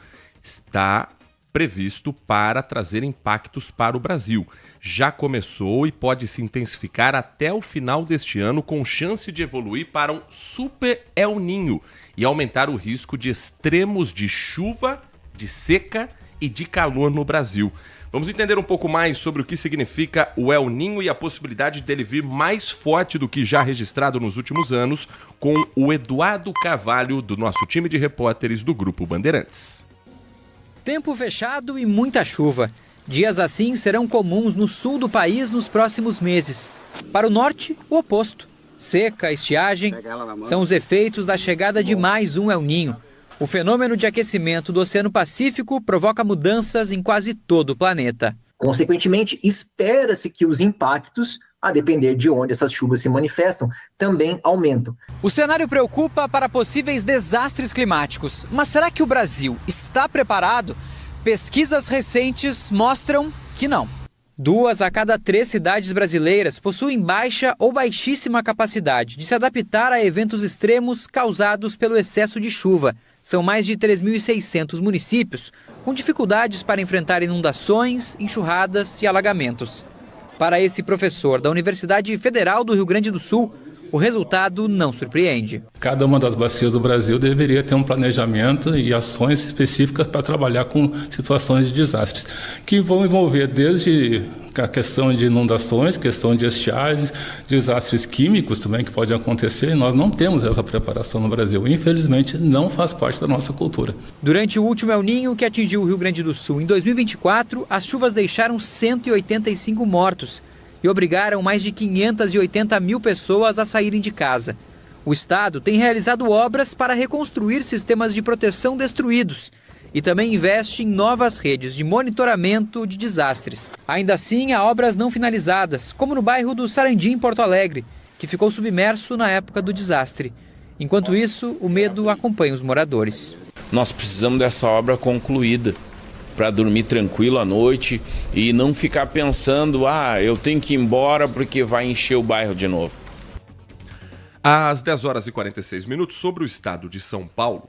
[SPEAKER 4] está previsto para trazer impactos para o Brasil. Já começou e pode se intensificar até o final deste ano, com chance de evoluir para um Super El Niño e aumentar o risco de extremos de chuva, de seca e de calor no Brasil. Vamos entender um pouco mais sobre o que significa o El Niño e a possibilidade dele vir mais forte do que já registrado nos últimos anos, com o Eduardo Carvalho, do nosso time de repórteres do Grupo Bandeirantes.
[SPEAKER 14] Tempo fechado e muita chuva. Dias assim serão comuns no sul do país nos próximos meses. Para o norte, o oposto. Seca, estiagem, são os efeitos da chegada de mais um El Niño. O fenômeno de aquecimento do Oceano Pacífico provoca mudanças em quase todo o planeta.
[SPEAKER 15] Consequentemente, espera-se que os impactos, a depender de onde essas chuvas se manifestam, também aumentam.
[SPEAKER 14] O cenário preocupa para possíveis desastres climáticos. Mas será que o Brasil está preparado? Pesquisas recentes mostram que não. 2 a cada 3 cidades brasileiras possuem baixa ou baixíssima capacidade de se adaptar a eventos extremos causados pelo excesso de chuva. São mais de 3.600 municípios com dificuldades para enfrentar inundações, enxurradas e alagamentos. Para esse professor da Universidade Federal do Rio Grande do Sul, o resultado não surpreende.
[SPEAKER 16] Cada uma das bacias do Brasil deveria ter um planejamento e ações específicas para trabalhar com situações de desastres, que vão envolver desde a questão de inundações, questão de estiagens, desastres químicos também que podem acontecer, e nós não temos essa preparação no Brasil. Infelizmente, não faz parte da nossa cultura.
[SPEAKER 14] Durante o último El Niño, que atingiu o Rio Grande do Sul em 2024, as chuvas deixaram 185 mortos e obrigaram mais de 580 mil pessoas a saírem de casa. O Estado tem realizado obras para reconstruir sistemas de proteção destruídos e também investe em novas redes de monitoramento de desastres. Ainda assim, há obras não finalizadas, como no bairro do Sarandi, em Porto Alegre, que ficou submerso na época do desastre. Enquanto isso, o medo acompanha os moradores.
[SPEAKER 17] Nós precisamos dessa obra concluída para dormir tranquilo à noite e não ficar pensando, eu tenho que ir embora porque vai encher o bairro de novo.
[SPEAKER 4] Às 10 horas e 46 minutos, sobre o estado de São Paulo,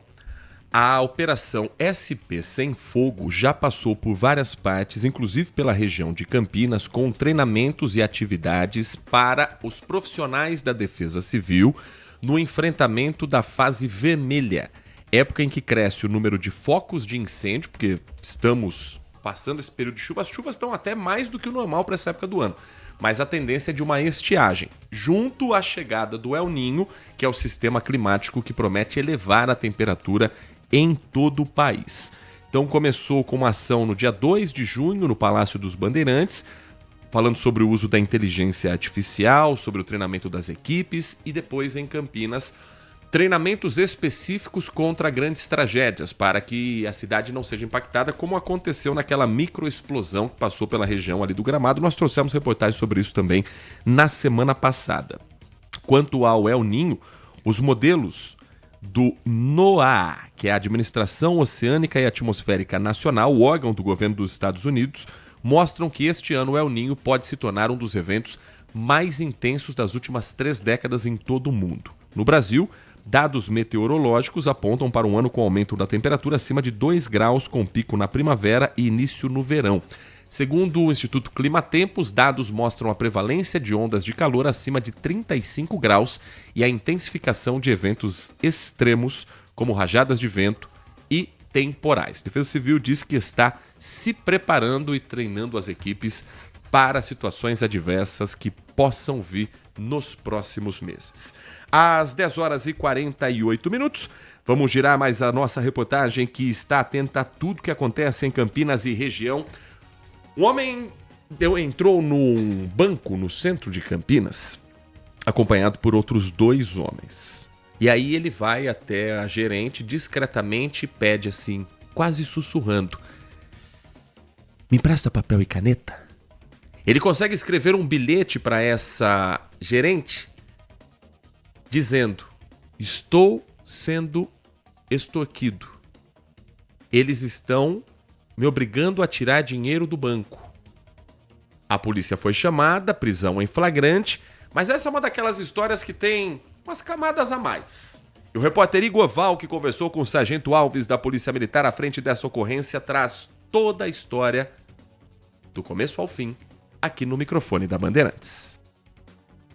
[SPEAKER 4] a operação SP Sem Fogo já passou por várias partes, inclusive pela região de Campinas, com treinamentos e atividades para os profissionais da Defesa Civil no enfrentamento da fase vermelha, época em que cresce o número de focos de incêndio, porque estamos passando esse período de chuva. As chuvas estão até mais do que o normal para essa época do ano, mas a tendência é de uma estiagem, junto à chegada do El Niño, que é o sistema climático que promete elevar a temperatura em todo o país. Então começou com uma ação no dia 2 de junho no Palácio dos Bandeirantes, falando sobre o uso da inteligência artificial, sobre o treinamento das equipes, e depois em Campinas, treinamentos específicos contra grandes tragédias, para que a cidade não seja impactada, como aconteceu naquela microexplosão que passou pela região ali do Gramado. Nós trouxemos reportagens sobre isso também na semana passada. Quanto ao El Niño, os modelos do NOAA, que é a Administração Oceânica e Atmosférica Nacional, o órgão do governo dos Estados Unidos, mostram que este ano o El Niño pode se tornar um dos eventos mais intensos das últimas 3 décadas em todo o mundo. No Brasil, dados meteorológicos apontam para um ano com aumento da temperatura acima de 2 graus, com pico na primavera e início no verão. Segundo o Instituto Climatempo, os dados mostram a prevalência de ondas de calor acima de 35 graus e a intensificação de eventos extremos, como rajadas de vento e temporais. A Defesa Civil diz que está se preparando e treinando as equipes para situações adversas que possam vir nos próximos meses. Às 10 horas e 48 minutos, vamos girar mais a nossa reportagem que está atenta a tudo que acontece em Campinas e região. Um homem entrou num banco no centro de Campinas, acompanhado por outros 2 homens. E aí ele vai até a gerente discretamente e pede assim, quase sussurrando: "Me empresta papel e caneta?" Ele consegue escrever um bilhete para essa gerente dizendo: "Estou sendo extorquido. Eles estão me obrigando a tirar dinheiro do banco." A polícia foi chamada, prisão em flagrante, mas essa é uma daquelas histórias que tem umas camadas a mais. E o repórter Igor Val, que conversou com o sargento Alves da Polícia Militar à frente dessa ocorrência, traz toda a história, do começo ao fim, aqui no microfone da Bandeirantes.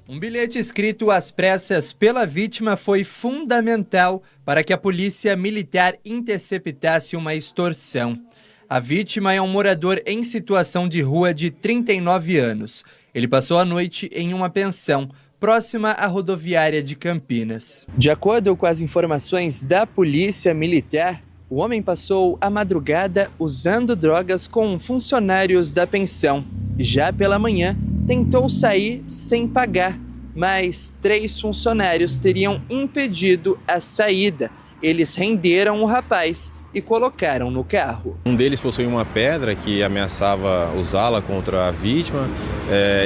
[SPEAKER 18] Um bilhete escrito às pressas pela vítima foi fundamental para que a polícia militar interceptasse uma extorsão. A vítima é um morador em situação de rua de 39 anos. Ele passou a noite em uma pensão próxima à rodoviária de Campinas. De acordo com as informações da polícia militar, o homem passou a madrugada usando drogas com funcionários da pensão. Já pela manhã, tentou sair sem pagar, mas 3 funcionários teriam impedido a saída. Eles renderam o rapaz e colocaram no carro.
[SPEAKER 19] Um deles possuía uma pedra que ameaçava usá-la contra a vítima.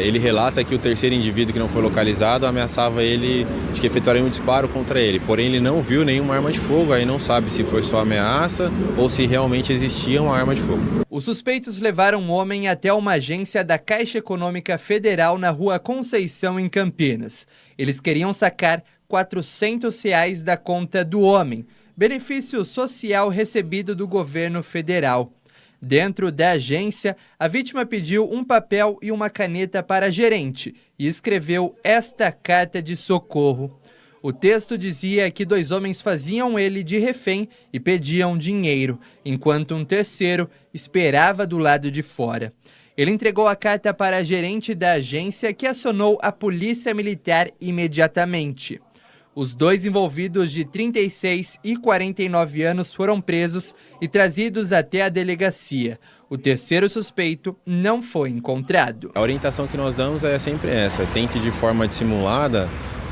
[SPEAKER 19] Ele relata que o terceiro indivíduo que não foi localizado ameaçava ele de que efetuaria um disparo contra ele. Porém, ele não viu nenhuma arma de fogo, aí não sabe se foi só ameaça ou se realmente existia uma arma de fogo.
[SPEAKER 18] Os suspeitos levaram o homem até uma agência da Caixa Econômica Federal na Rua Conceição, em Campinas. Eles queriam sacar R$ 400 da conta do homem, benefício social recebido do governo federal. Dentro da agência, a vítima pediu um papel e uma caneta para a gerente e escreveu esta carta de socorro. O texto dizia que 2 homens faziam ele de refém e pediam dinheiro, enquanto um terceiro esperava do lado de fora. Ele entregou a carta para a gerente da agência, que acionou a polícia militar imediatamente. Os 2 envolvidos, de 36 e 49 anos, foram presos e trazidos até a delegacia. O terceiro suspeito não foi encontrado.
[SPEAKER 19] A orientação que nós damos é sempre essa: tente de forma dissimulada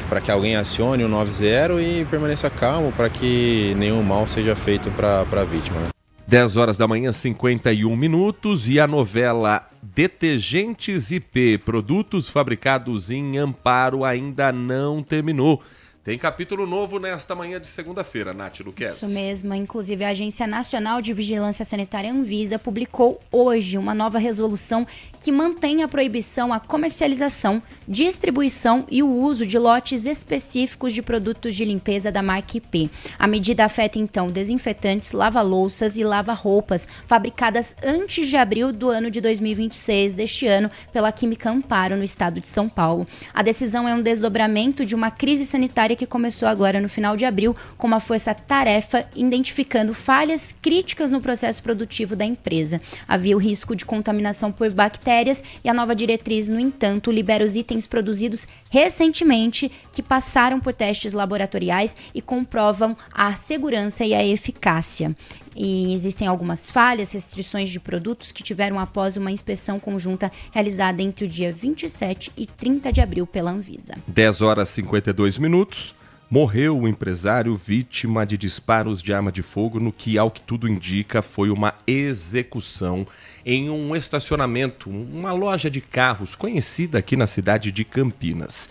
[SPEAKER 19] para que alguém acione o 90 e permaneça calmo para que nenhum mal seja feito para a vítima.
[SPEAKER 4] 10 horas da manhã, 51 minutos, e a novela Detergentes IP, produtos fabricados em Amparo, ainda não terminou. Tem capítulo novo nesta manhã de segunda-feira, Nath Luquez.
[SPEAKER 13] Isso mesmo. Inclusive, a Agência Nacional de Vigilância Sanitária, Anvisa, publicou hoje uma nova resolução que mantém a proibição à comercialização, distribuição e o uso de lotes específicos de produtos de limpeza da marca IP. A medida afeta, então, desinfetantes, lava-louças e lava-roupas fabricadas antes de abril do ano de 2026, deste ano, pela Química Amparo, no estado de São Paulo. A decisão é um desdobramento de uma crise sanitária que começou agora no final de abril, com uma força-tarefa identificando falhas críticas no processo produtivo da empresa. Havia o risco de contaminação por bactérias e a nova diretriz, no entanto, libera os itens produzidos recentemente que passaram por testes laboratoriais e comprovam a segurança e a eficácia. E existem algumas falhas, restrições de produtos que tiveram após uma inspeção conjunta realizada entre o dia 27 e 30 de abril pela Anvisa.
[SPEAKER 4] 10 horas e 52 minutos. Morreu o empresário vítima de disparos de arma de fogo no que, ao que tudo indica, foi uma execução em um estacionamento, uma loja de carros conhecida aqui na cidade de Campinas.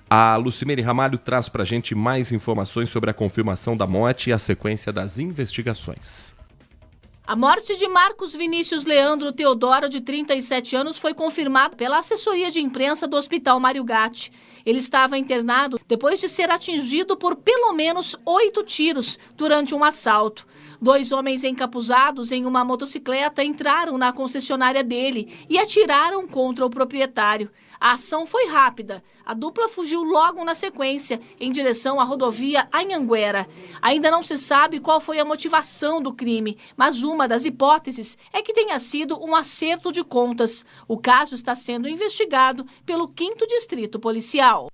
[SPEAKER 4] A Lucimere Ramalho traz pra gente mais informações sobre a confirmação da morte e a sequência das investigações.
[SPEAKER 20] A morte de Marcos Vinícius Leandro Teodoro, de 37 anos, foi confirmada pela assessoria de imprensa do Hospital Mário Gatti. Ele estava internado depois de ser atingido por pelo menos 8 tiros durante um assalto. 2 homens encapuzados em uma motocicleta entraram na concessionária dele e atiraram contra o proprietário. A ação foi rápida. A dupla fugiu logo na sequência, em direção à rodovia Anhanguera. Ainda não se sabe qual foi a motivação do crime, mas uma das hipóteses é que tenha sido um acerto de contas. O caso está sendo investigado pelo 5º Distrito Policial.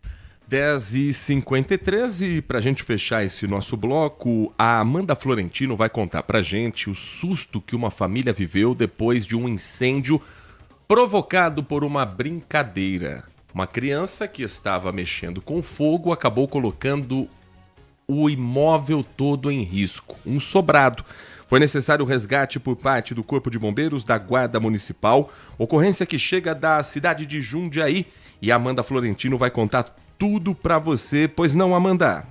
[SPEAKER 4] 10h53, e para a gente fechar esse nosso bloco, a Amanda Florentino vai contar para a gente o susto que uma família viveu depois de um incêndio provocado por uma brincadeira. Uma criança que estava mexendo com fogo acabou colocando o imóvel todo em risco. Um sobrado. Foi necessário o resgate por parte do Corpo de Bombeiros, da Guarda Municipal, ocorrência que chega da cidade de Jundiaí. E a Amanda Florentino vai contar tudo para você, pois não, Amanda?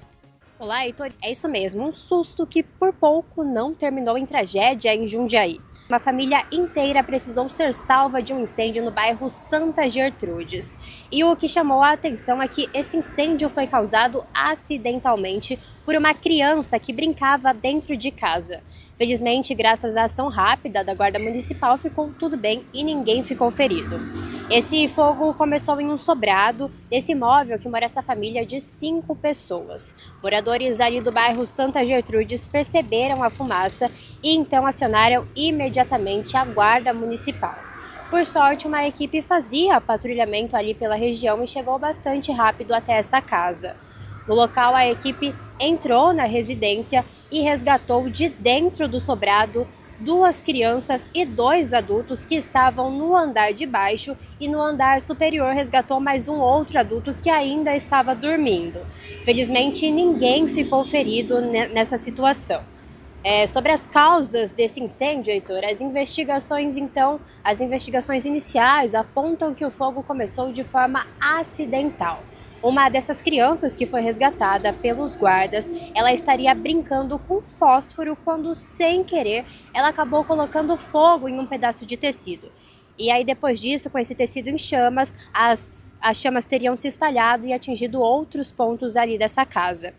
[SPEAKER 21] Olá, Heitor. É isso mesmo, um susto que por pouco não terminou em tragédia em Jundiaí. Uma família inteira precisou ser salva de um incêndio no bairro Santa Gertrudes. E o que chamou a atenção é que esse incêndio foi causado acidentalmente por uma criança que brincava dentro de casa. Felizmente, graças à ação rápida da Guarda Municipal, ficou tudo bem e ninguém ficou ferido. Esse fogo começou em um sobrado desse imóvel que mora essa família de 5 pessoas. Moradores ali do bairro Santa Gertrudes perceberam a fumaça e então acionaram imediatamente a Guarda Municipal. Por sorte, uma equipe fazia patrulhamento ali pela região e chegou bastante rápido até essa casa. No local, a equipe entrou na residência e resgatou de dentro do sobrado 2 crianças e 2 adultos que estavam no andar de baixo e no andar superior resgatou mais um outro adulto que ainda estava dormindo. Felizmente, ninguém ficou ferido nessa situação. Sobre as causas desse incêndio, Heitor, as investigações iniciais apontam que o fogo começou de forma acidental. Uma dessas crianças que foi resgatada pelos guardas, ela estaria brincando com fósforo quando, sem querer, ela acabou colocando fogo em um pedaço de tecido. E aí, depois disso, com esse tecido em chamas, as chamas teriam se espalhado e atingido outros pontos ali dessa casa.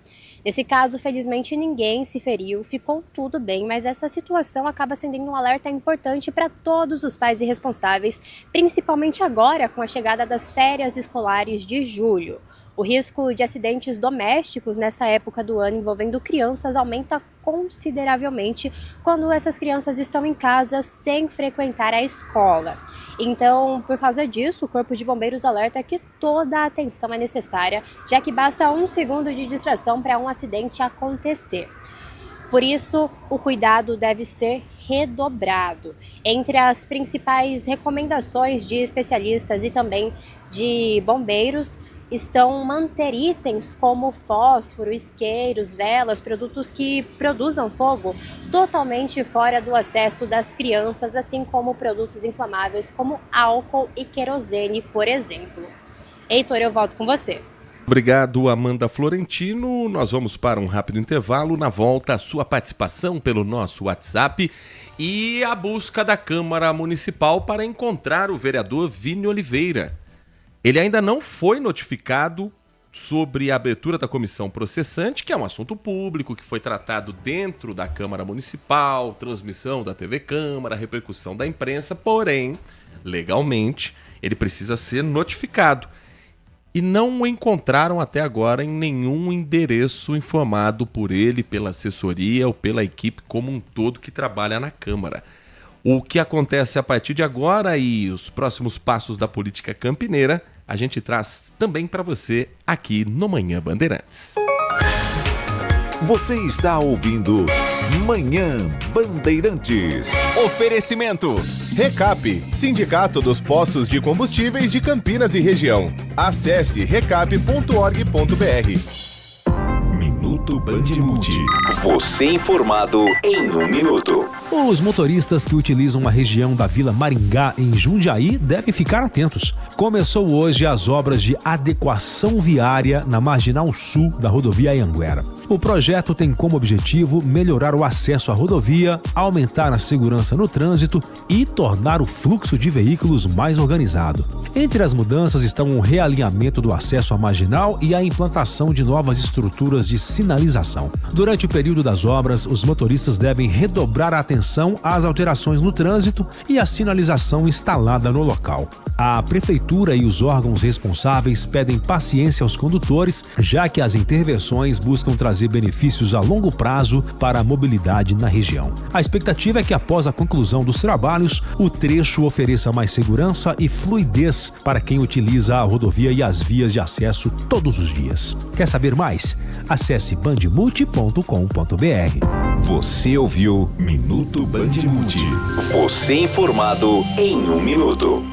[SPEAKER 21] Nesse caso, felizmente, ninguém se feriu, ficou tudo bem, mas essa situação acaba sendo um alerta importante para todos os pais e responsáveis, principalmente agora com a chegada das férias escolares de julho. O risco de acidentes domésticos nessa época do ano envolvendo crianças aumenta consideravelmente quando essas crianças estão em casa sem frequentar a escola. Então, por causa disso, o Corpo de Bombeiros alerta que toda a atenção é necessária, já que basta 1 segundo de distração para um acidente acontecer. Por isso, o cuidado deve ser redobrado. Entre as principais recomendações de especialistas e também de bombeiros, estão manter itens como fósforo, isqueiros, velas, produtos que produzam fogo totalmente fora do acesso das crianças, assim como produtos inflamáveis como álcool e querosene, por exemplo. Heitor, eu volto com você.
[SPEAKER 4] Obrigado, Amanda Florentino. Nós vamos para um rápido intervalo. Na volta, a sua participação pelo nosso WhatsApp e a busca da Câmara Municipal para encontrar o vereador Vini Oliveira. Ele ainda não foi notificado sobre a abertura da comissão processante, que é um assunto público, que foi tratado dentro da Câmara Municipal, transmissão da TV Câmara, repercussão da imprensa, porém, legalmente, ele precisa ser notificado. E não o encontraram até agora em nenhum endereço informado por ele, pela assessoria ou pela equipe como um todo que trabalha na Câmara. O que acontece a partir de agora e os próximos passos da política campineira, a gente traz também para você aqui no Manhã Bandeirantes.
[SPEAKER 3] Você está ouvindo Manhã Bandeirantes.
[SPEAKER 11] Oferecimento. Recap, Sindicato dos Postos de Combustíveis de Campinas e Região. Acesse recap.org.br.
[SPEAKER 3] Minuto Bandimulti.
[SPEAKER 9] Você informado em 1 minuto.
[SPEAKER 10] Os motoristas que utilizam a região da Vila Maringá, em Jundiaí, devem ficar atentos. Começou hoje as obras de adequação viária na Marginal Sul da rodovia Anhanguera. O projeto tem como objetivo melhorar o acesso à rodovia, aumentar a segurança no trânsito e tornar o fluxo de veículos mais organizado. Entre as mudanças estão o realinhamento do acesso à marginal e a implantação de novas estruturas de sinalização. Durante o período das obras, os motoristas devem redobrar a atenção às alterações no trânsito e à sinalização instalada no local. A Prefeitura e os órgãos responsáveis pedem paciência aos condutores, já que as intervenções buscam trazer benefícios a longo prazo para a mobilidade na região. A expectativa é que, após a conclusão dos trabalhos, o trecho ofereça mais segurança e fluidez para quem utiliza a rodovia e as vias de acesso todos os dias. Quer saber mais? Acesse bandmulti.com.br.
[SPEAKER 3] Você ouviu Minuto Bandimulti.
[SPEAKER 9] Você informado em 1 minuto.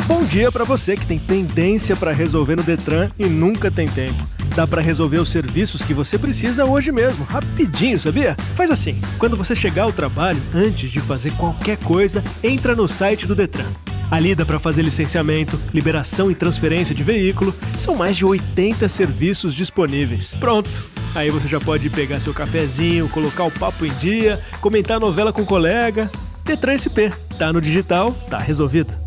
[SPEAKER 2] Bom dia para você que tem pendência para resolver no Detran e nunca tem tempo. Dá para resolver os serviços que você precisa hoje mesmo, rapidinho, sabia? Faz assim, quando você chegar ao trabalho, antes de fazer qualquer coisa, entra no site do Detran. Ali dá para fazer licenciamento, liberação e transferência de veículo. São mais de 80 serviços disponíveis. Pronto! Aí você já pode pegar seu cafezinho, colocar o papo em dia, comentar a novela com o colega. Detran SP. Tá no digital, tá resolvido.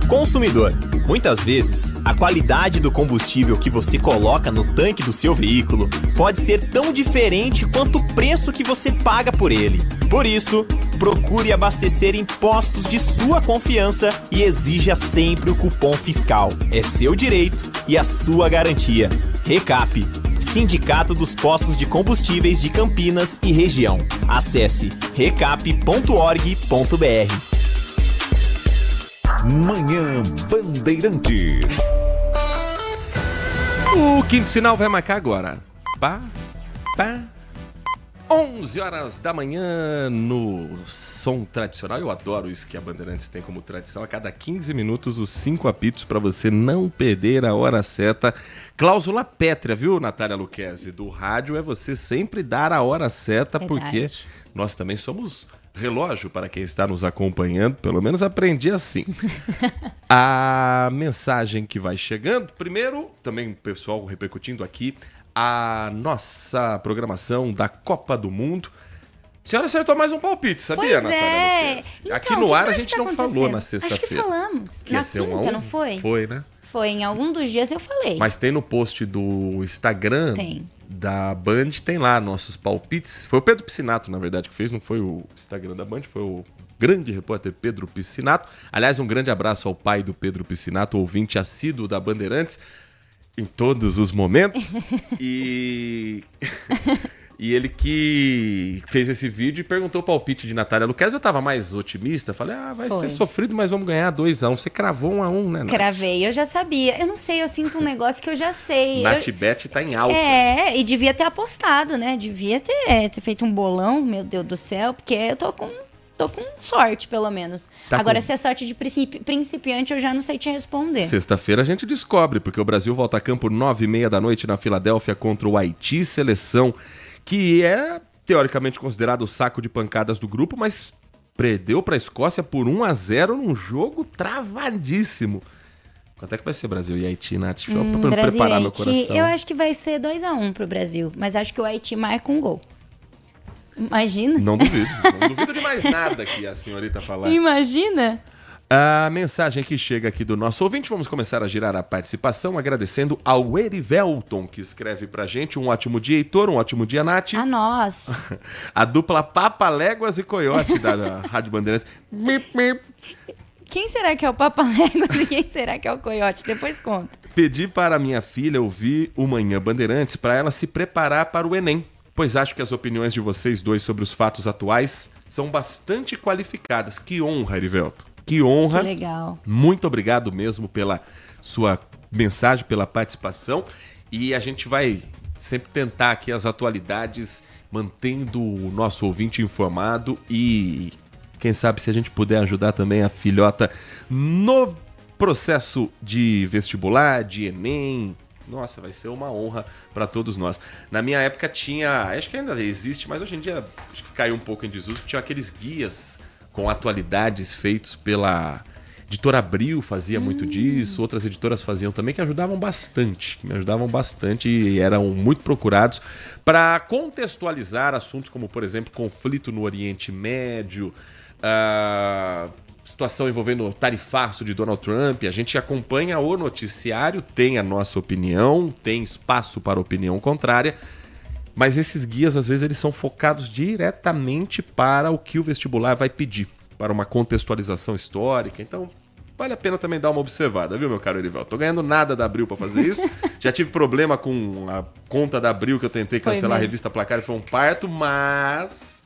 [SPEAKER 11] Consumidor. Muitas vezes, a qualidade do combustível que você coloca no tanque do seu veículo pode ser tão diferente quanto o preço que você paga por ele. Por isso, procure abastecer em postos de sua confiança e exija sempre o cupom fiscal. É seu direito e a sua garantia. Recap, Sindicato dos Postos de Combustíveis de Campinas e Região. Acesse recap.org.br.
[SPEAKER 3] Manhã Bandeirantes.
[SPEAKER 4] O quinto sinal vai marcar agora. Pá, pá, 11 horas da manhã no som tradicional. Eu adoro isso que a Bandeirantes tem como tradição. A cada 15 minutos, os 5 apitos para você não perder a hora certa. Cláusula pétrea, viu, Natália Luquezzi? Do rádio é você sempre dar a hora certa,
[SPEAKER 13] Verdade.
[SPEAKER 4] porque nós também somos relógio para quem está nos acompanhando. Pelo menos aprendi assim. A mensagem que vai chegando. Primeiro, também o pessoal repercutindo aqui a nossa programação da Copa do Mundo. A senhora acertou mais um palpite, sabia,
[SPEAKER 13] Pois
[SPEAKER 4] Natália? Luquezzi?
[SPEAKER 13] Então,
[SPEAKER 4] aqui no ar
[SPEAKER 13] que
[SPEAKER 4] a
[SPEAKER 13] foi
[SPEAKER 4] gente
[SPEAKER 13] que tá
[SPEAKER 4] não falou
[SPEAKER 13] acontecendo?
[SPEAKER 4] na sexta-feira.
[SPEAKER 13] Acho que falamos.
[SPEAKER 4] Que
[SPEAKER 13] Na
[SPEAKER 4] ia ser
[SPEAKER 13] quinta,
[SPEAKER 4] 1-1?
[SPEAKER 13] não foi?
[SPEAKER 4] Foi, né?
[SPEAKER 13] Foi, em algum dos dias eu falei.
[SPEAKER 4] Mas tem no post do Instagram
[SPEAKER 13] Tem.
[SPEAKER 4] da Band, tem lá nossos palpites. Foi o Pedro Piscinato, na verdade, que fez, não foi o Instagram da Band, foi o grande repórter Pedro Piscinato. Aliás, um grande abraço ao pai do Pedro Piscinato, ouvinte assíduo da Bandeirantes, em todos os momentos. E ele que fez esse vídeo e perguntou o palpite de Natália Luquezzi. Eu tava mais otimista, falei, vai ser sofrido, mas vamos ganhar 2-1. Você cravou 1-1, né, Nath?
[SPEAKER 13] Cravei, eu já sabia. Eu não sei, eu sinto um negócio que eu já sei.
[SPEAKER 4] Natbet tá em alta.
[SPEAKER 13] E devia ter apostado, né? Devia ter feito um bolão, meu Deus do céu, porque eu tô com sorte, pelo menos.
[SPEAKER 4] Tá
[SPEAKER 13] Agora,
[SPEAKER 4] com-
[SPEAKER 13] se é sorte de principiante, eu já não sei te responder.
[SPEAKER 4] Sexta-feira a gente descobre, porque o Brasil volta a campo 9h30 da noite na Filadélfia contra o Haiti, seleção que é teoricamente considerado o saco de pancadas do grupo, mas perdeu para a Escócia por 1-0 num jogo travadíssimo. Quanto é que vai ser Brasil e Haiti, Nath? Pra
[SPEAKER 13] Brasil
[SPEAKER 4] preparar
[SPEAKER 13] e
[SPEAKER 4] meu
[SPEAKER 13] Haiti,
[SPEAKER 4] coração.
[SPEAKER 13] eu acho que vai ser 2-1 pro Brasil, mas acho que o Haiti marca um gol. Imagina?
[SPEAKER 4] Não duvido. Não duvido de mais nada que a senhorita falar.
[SPEAKER 13] Imagina?
[SPEAKER 4] A mensagem que chega aqui do nosso ouvinte, vamos começar a girar a participação, agradecendo ao Erivelton, que escreve pra gente. Um ótimo dia, Heitor, um ótimo dia, Nath.
[SPEAKER 13] A nós.
[SPEAKER 4] A dupla Papaléguas e Coiote da Rádio Bandeirantes. Mip, mip.
[SPEAKER 13] Quem será que é o Papaléguas e quem será que é o Coiote? Depois conta.
[SPEAKER 4] Pedi para minha filha ouvir o Manhã Bandeirantes para ela se preparar para o Enem, pois acho que as opiniões de vocês dois sobre os fatos atuais são bastante qualificadas. Que honra, Erivelton. Que honra.
[SPEAKER 13] Que legal.
[SPEAKER 4] Muito obrigado mesmo pela sua mensagem, pela participação. E a gente vai sempre tentar aqui as atualidades, mantendo o nosso ouvinte informado e quem sabe se a gente puder ajudar também a filhota no processo de vestibular, de Enem. Nossa, vai ser uma honra para todos nós. Na minha época tinha, acho que ainda existe, mas hoje em dia acho que caiu um pouco em desuso, tinha aqueles guias com atualidades feitos pela Editora Abril, fazia muito disso, outras editoras faziam também, que me ajudavam bastante e eram muito procurados para contextualizar assuntos como, por exemplo, conflito no Oriente Médio, situação envolvendo o tarifaço de Donald Trump. A gente acompanha o noticiário, tem a nossa opinião, tem espaço para opinião contrária, mas esses guias, às vezes, eles são focados diretamente para o que o vestibular vai pedir, para uma contextualização histórica. Então, vale a pena também dar uma observada, viu, meu caro Erivelton? Tô ganhando nada da Abril para fazer isso. Já tive problema com a conta da Abril, que eu tentei cancelar a revista Placar e foi um parto, mas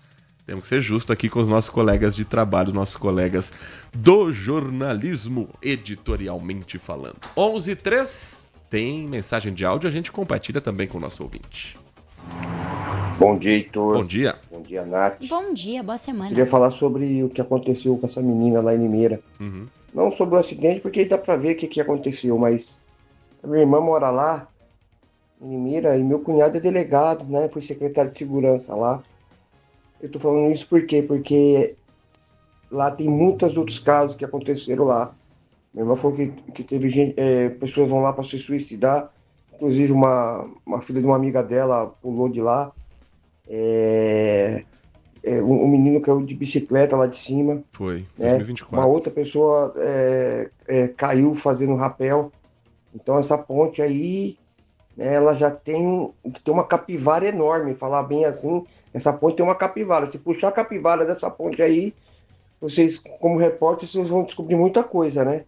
[SPEAKER 4] temos que ser justo aqui com os nossos colegas de trabalho, nossos colegas do jornalismo, editorialmente falando. 11h03, tem mensagem de áudio, a gente compartilha também com o nosso ouvinte.
[SPEAKER 1] Bom dia, Heitor.
[SPEAKER 4] Bom dia.
[SPEAKER 1] Bom dia, Nath.
[SPEAKER 13] Bom dia, boa semana.
[SPEAKER 1] Queria falar sobre o que aconteceu com essa menina lá em Limeira. Não sobre o acidente, porque dá pra ver o que aconteceu, mas a minha irmã mora lá, em Limeira, e meu cunhado é delegado, né? Foi secretário de segurança lá. Eu tô falando isso por quê? Porque lá tem muitos outros casos que aconteceram lá. Minha irmã falou que teve gente, pessoas vão lá para se suicidar. Inclusive uma filha de uma amiga dela pulou de lá. Um menino caiu de bicicleta lá de cima.
[SPEAKER 4] Foi,
[SPEAKER 1] 2024. Uma outra pessoa caiu fazendo rapel. Então essa ponte aí, né, ela já tem uma capivara enorme, falar bem assim. Essa ponte tem uma capivara. Se puxar a capivara dessa ponte aí, vocês, como repórter, vocês vão descobrir muita coisa, né?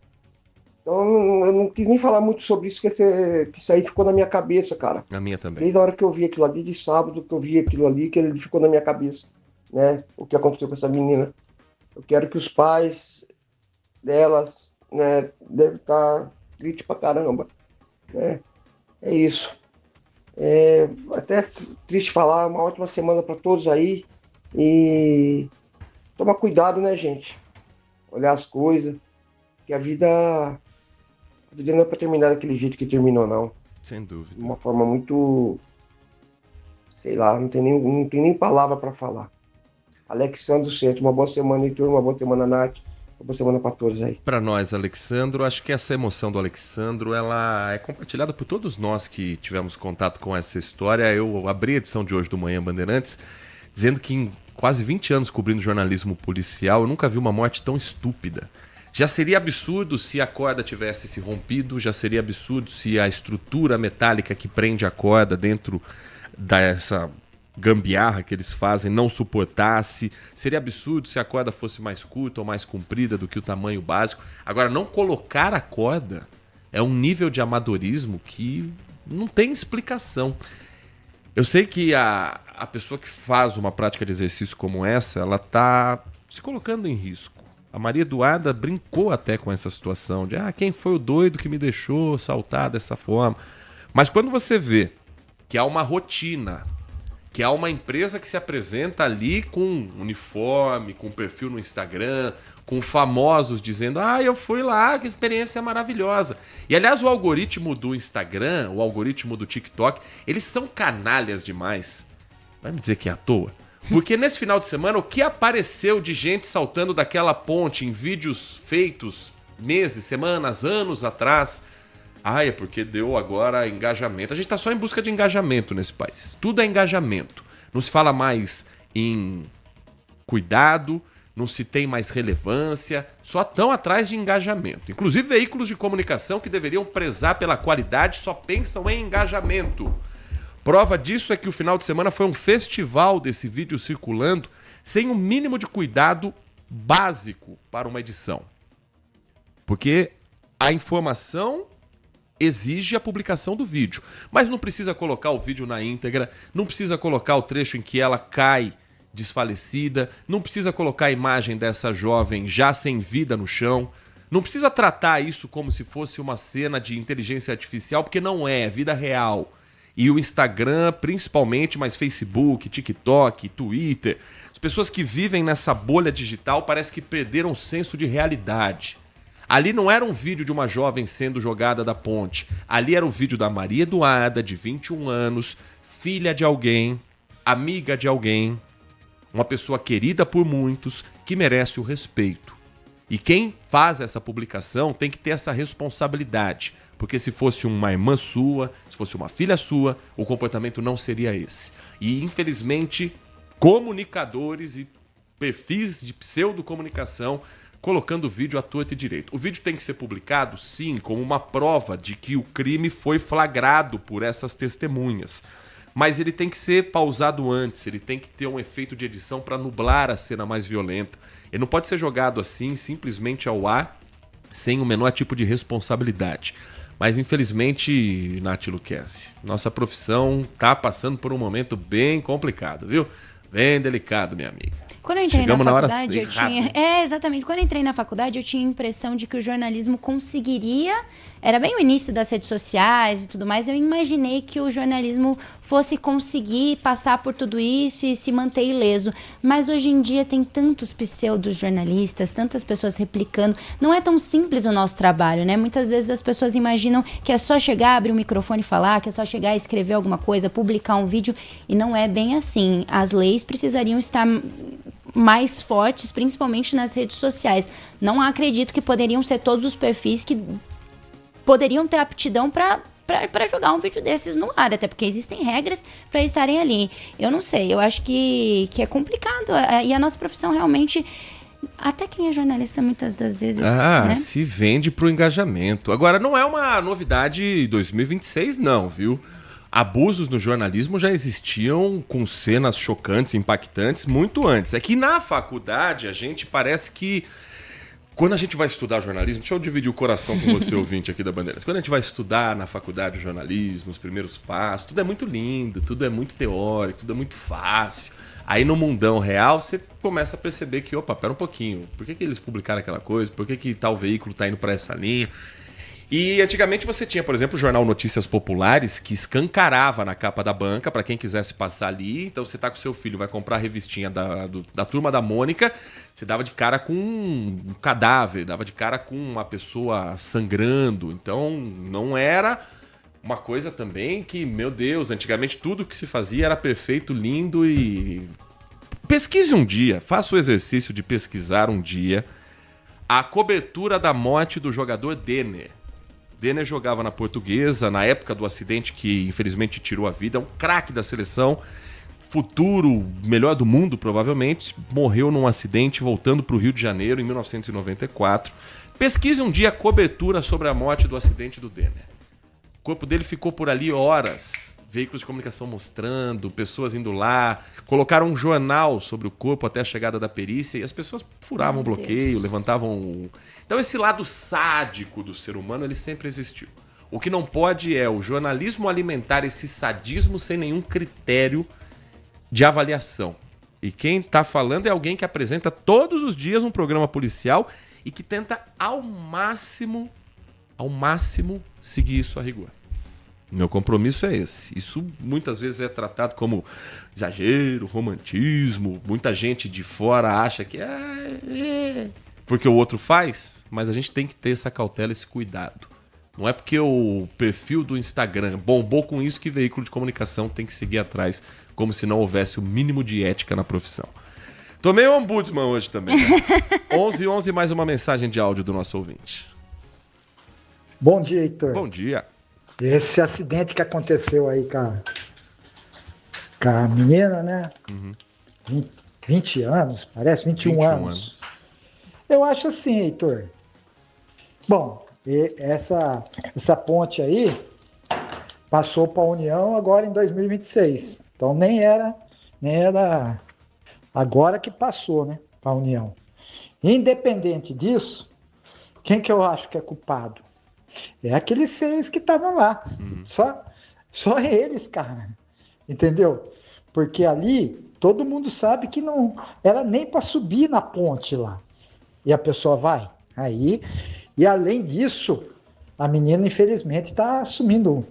[SPEAKER 1] Então eu não quis nem falar muito sobre isso, que isso aí ficou na minha cabeça, cara.
[SPEAKER 4] Na minha também.
[SPEAKER 1] Desde a hora que eu vi aquilo ali, de sábado que eu vi aquilo ali, que ele ficou na minha cabeça, né? O que aconteceu com essa menina. Eu quero que os pais delas, né, devem estar tristes pra caramba, né? É isso. Até triste falar, uma ótima semana para todos aí. E tomar cuidado, né, gente? Olhar as coisas. Que a vida não é para terminar daquele jeito que terminou, não.
[SPEAKER 4] Sem dúvida.
[SPEAKER 1] De uma forma muito... Sei lá, não tem nem palavra para falar. Alexandro Santos, uma boa semana, Heitor, uma boa semana, Nath. Uma boa semana para todos aí.
[SPEAKER 4] Para nós, Alexandro, acho que essa emoção do Alexandro, ela é compartilhada por todos nós que tivemos contato com essa história. Eu abri a edição de hoje do Manhã Bandeirantes dizendo que em quase 20 anos cobrindo jornalismo policial, eu nunca vi uma morte tão estúpida. Já seria absurdo se a corda tivesse se rompido, já seria absurdo se a estrutura metálica que prende a corda dentro dessa gambiarra que eles fazem não suportasse. Seria absurdo se a corda fosse mais curta ou mais comprida do que o tamanho básico. Agora, não colocar a corda é um nível de amadorismo que não tem explicação. Eu sei que a pessoa que faz uma prática de exercício como essa, ela está se colocando em risco. A Maria Eduarda brincou até com essa situação de quem foi o doido que me deixou saltar dessa forma. Mas quando você vê que há uma rotina, que há uma empresa que se apresenta ali com uniforme, com perfil no Instagram, com famosos dizendo eu fui lá, que experiência maravilhosa. E aliás, o algoritmo do Instagram, o algoritmo do TikTok, eles são canalhas demais. Vai me dizer que é à toa? Porque nesse final de semana, o que apareceu de gente saltando daquela ponte em vídeos feitos meses, semanas, anos atrás? É porque deu agora engajamento. A gente tá só em busca de engajamento nesse país. Tudo é engajamento. Não se fala mais em cuidado, não se tem mais relevância, só estão atrás de engajamento. Inclusive veículos de comunicação que deveriam prezar pela qualidade só pensam em engajamento. Prova disso é que o final de semana foi um festival desse vídeo circulando sem o mínimo de cuidado básico para uma edição. Porque a informação exige a publicação do vídeo, mas não precisa colocar o vídeo na íntegra, não precisa colocar o trecho em que ela cai desfalecida, não precisa colocar a imagem dessa jovem já sem vida no chão, não precisa tratar isso como se fosse uma cena de inteligência artificial, porque não é vida real. E o Instagram, principalmente, mas Facebook, TikTok, Twitter, as pessoas que vivem nessa bolha digital parece que perderam o senso de realidade. Ali não era um vídeo de uma jovem sendo jogada da ponte. Ali era o vídeo da Maria Eduarda, de 21 anos, filha de alguém, amiga de alguém, uma pessoa querida por muitos, que merece o respeito. E quem faz essa publicação tem que ter essa responsabilidade. Porque se fosse uma irmã sua, se fosse uma filha sua, o comportamento não seria esse. E, infelizmente, comunicadores e perfis de pseudocomunicação colocando o vídeo à torta e direito. O vídeo tem que ser publicado, sim, como uma prova de que o crime foi flagrado por essas testemunhas. Mas ele tem que ser pausado antes, ele tem que ter um efeito de edição para nublar a cena mais violenta. Ele não pode ser jogado assim, simplesmente ao ar, sem o menor tipo de responsabilidade. Mas, infelizmente, Nath Luquezzi, nossa profissão está passando por um momento bem complicado, viu? Bem delicado, minha amiga.
[SPEAKER 13] Quando eu entrei
[SPEAKER 4] Chegamos
[SPEAKER 13] na
[SPEAKER 4] na hora
[SPEAKER 13] faculdade, eu
[SPEAKER 4] errada.
[SPEAKER 13] tinha... exatamente. Quando eu entrei na faculdade, eu tinha a impressão de que o jornalismo conseguiria... Era bem o início das redes sociais e tudo mais. Eu imaginei que o jornalismo fosse conseguir passar por tudo isso e se manter ileso. Mas hoje em dia tem tantos pseudo-jornalistas, tantas pessoas replicando. Não é tão simples o nosso trabalho, né? Muitas vezes as pessoas imaginam que é só chegar, abrir o microfone e falar, que é só chegar e escrever alguma coisa, publicar um vídeo. E não é bem assim. As leis precisariam estar mais fortes, principalmente nas redes sociais. Não acredito que poderiam ser todos os perfis que poderiam ter aptidão para jogar um vídeo desses no ar, até porque existem regras para estarem ali. Eu não sei, eu acho que é complicado. E a nossa profissão realmente, até quem é jornalista muitas das vezes, né?
[SPEAKER 4] Se vende pro engajamento. Agora, não é uma novidade 2026 não, viu? Abusos no jornalismo já existiam com cenas chocantes, impactantes, muito antes. É que na faculdade a gente parece que... Quando a gente vai estudar jornalismo, deixa eu dividir o coração com você, ouvinte aqui da Bandeirantes. Quando a gente vai estudar na faculdade de jornalismo, os primeiros passos, tudo é muito lindo, tudo é muito teórico, tudo é muito fácil. Aí no mundão real, você começa a perceber que, opa, pera um pouquinho, por que eles publicaram aquela coisa? Por que tal veículo está indo para essa linha? E antigamente você tinha, por exemplo, o jornal Notícias Populares, que escancarava na capa da banca para quem quisesse passar ali. Então você tá com seu filho, vai comprar a revistinha da Turma da Mônica, você dava de cara com um cadáver, dava de cara com uma pessoa sangrando. Então não era uma coisa também que, meu Deus, antigamente tudo que se fazia era perfeito, lindo e... Pesquise um dia, faça o exercício de pesquisar um dia a cobertura da morte do jogador Denner. Denner jogava na Portuguesa, na época do acidente que infelizmente tirou a vida, um craque da seleção, futuro melhor do mundo provavelmente, morreu num acidente voltando para o Rio de Janeiro em 1994. Pesquise um dia a cobertura sobre a morte do acidente do Denner. O corpo dele ficou por ali horas, veículos de comunicação mostrando, pessoas indo lá, colocaram um jornal sobre o corpo até a chegada da perícia e as pessoas furavam o bloqueio, levantavam... Então esse lado sádico do ser humano, ele sempre existiu. O que não pode é o jornalismo alimentar esse sadismo sem nenhum critério de avaliação. E quem está falando é alguém que apresenta todos os dias um programa policial e que tenta ao máximo seguir isso a rigor. Meu compromisso é esse. Isso muitas vezes é tratado como exagero, romantismo. Muita gente de fora acha que porque o outro faz, mas a gente tem que ter essa cautela, esse cuidado. Não é porque o perfil do Instagram bombou com isso que veículo de comunicação tem que seguir atrás, como se não houvesse o mínimo de ética na profissão. Tomei o ombudsman hoje também, né? 11h11, mais uma mensagem de áudio do nosso ouvinte.
[SPEAKER 6] Bom dia, Heitor.
[SPEAKER 4] Bom dia.
[SPEAKER 6] Esse acidente que aconteceu aí com a menina, né? 20 anos, parece, 21 anos. Eu acho assim, Heitor. Bom, essa ponte aí passou para a União agora em 2026. Então nem era agora que passou, né, para a União. Independente disso, quem que eu acho que é culpado? É aqueles seis que estavam lá. Só eles, cara. Entendeu? Porque ali todo mundo sabe que não era nem para subir na ponte lá. E a pessoa vai. Aí, e além disso, a menina infelizmente está assumindo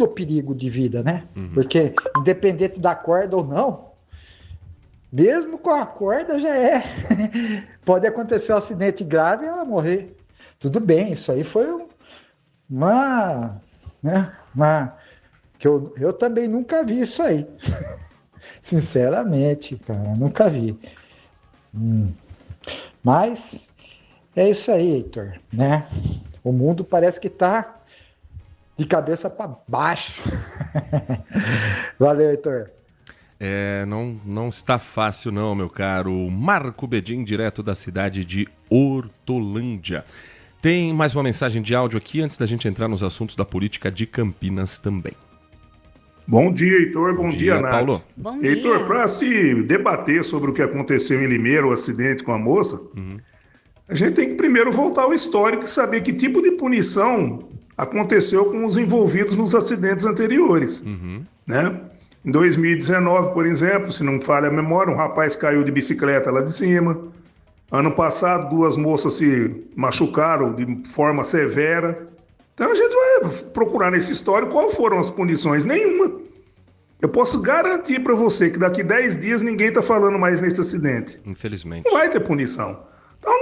[SPEAKER 6] o perigo de vida, né? Porque independente da corda ou não, mesmo com a corda já pode acontecer um acidente grave e ela morrer. Tudo bem, isso aí foi que eu também nunca vi isso aí. Sinceramente, cara, nunca vi. Mas é isso aí, Heitor, né? O mundo parece que tá de cabeça para baixo. Valeu, Heitor.
[SPEAKER 4] Não está fácil não, meu caro. Marco Bedin, direto da cidade de Hortolândia. Tem mais uma mensagem de áudio aqui antes da gente entrar nos assuntos da política de Campinas também.
[SPEAKER 22] Bom dia, Heitor. Bom dia, Nath.
[SPEAKER 4] Paulo.
[SPEAKER 22] Bom dia. Heitor, para se debater sobre o que aconteceu em Limeira, o acidente com a moça, a gente tem que primeiro voltar ao histórico e saber que tipo de punição aconteceu com os envolvidos nos acidentes anteriores, né? Em 2019, por exemplo, se não falha a memória, um rapaz caiu de bicicleta lá de cima. Ano passado, 2 moças se machucaram de forma severa. Então a gente vai procurar nesse histórico qual foram as punições. Nenhuma. Eu posso garantir para você que daqui 10 dias ninguém está falando mais nesse acidente.
[SPEAKER 4] Infelizmente.
[SPEAKER 22] Não vai ter punição. Então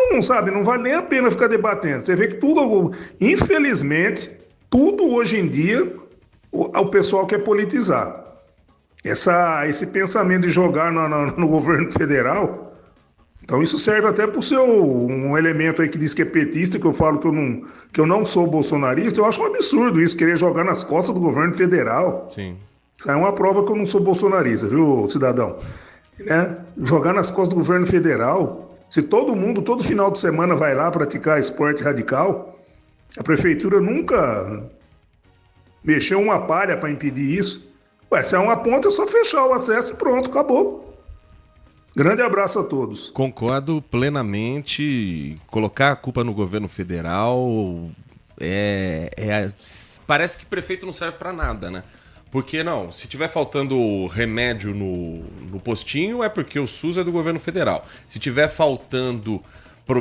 [SPEAKER 22] não vale nem a pena ficar debatendo. Você vê que tudo, infelizmente, tudo hoje em dia, o pessoal quer politizar. Esse pensamento de jogar no governo federal... Então isso serve até para um elemento aí que diz que é petista, que eu falo que eu não sou bolsonarista. Eu acho um absurdo isso, querer jogar nas costas do governo federal.
[SPEAKER 4] Sim.
[SPEAKER 22] Isso é uma prova que eu não sou bolsonarista, viu, cidadão? Jogar nas costas do governo federal. Se todo mundo, todo final de semana vai lá praticar esporte radical, a prefeitura nunca mexeu uma palha para impedir isso. Se é uma ponta, é só fechar o acesso e pronto, acabou. Grande abraço a todos.
[SPEAKER 4] Concordo plenamente. Colocar a culpa no governo federal parece que prefeito não serve para nada, né? Porque não, se tiver faltando remédio no postinho é porque o SUS é do governo federal. Se tiver faltando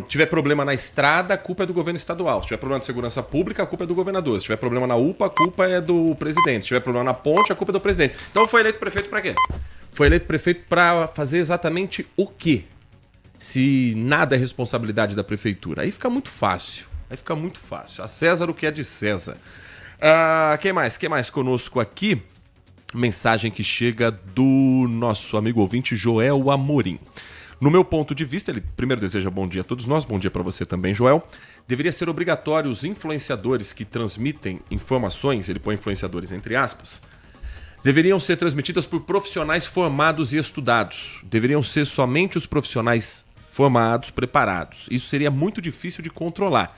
[SPEAKER 4] tiver problema na estrada, a culpa é do governo estadual. Se tiver problema de segurança pública, a culpa é do governador. Se tiver problema na UPA, a culpa é do presidente. Se tiver problema na ponte, a culpa é do presidente. Então foi eleito prefeito para quê? Foi eleito prefeito para fazer exatamente o quê? Se nada é responsabilidade da prefeitura. Aí fica muito fácil. A César o que é de César. Quem mais conosco aqui? Mensagem que chega do nosso amigo ouvinte Joel Amorim. No meu ponto de vista, ele primeiro deseja bom dia a todos nós, bom dia para você também, Joel. Deveria ser obrigatório os influenciadores que transmitem informações, ele põe influenciadores entre aspas, deveriam ser transmitidas por profissionais formados e estudados. Deveriam ser somente os profissionais formados, preparados. Isso seria muito difícil de controlar.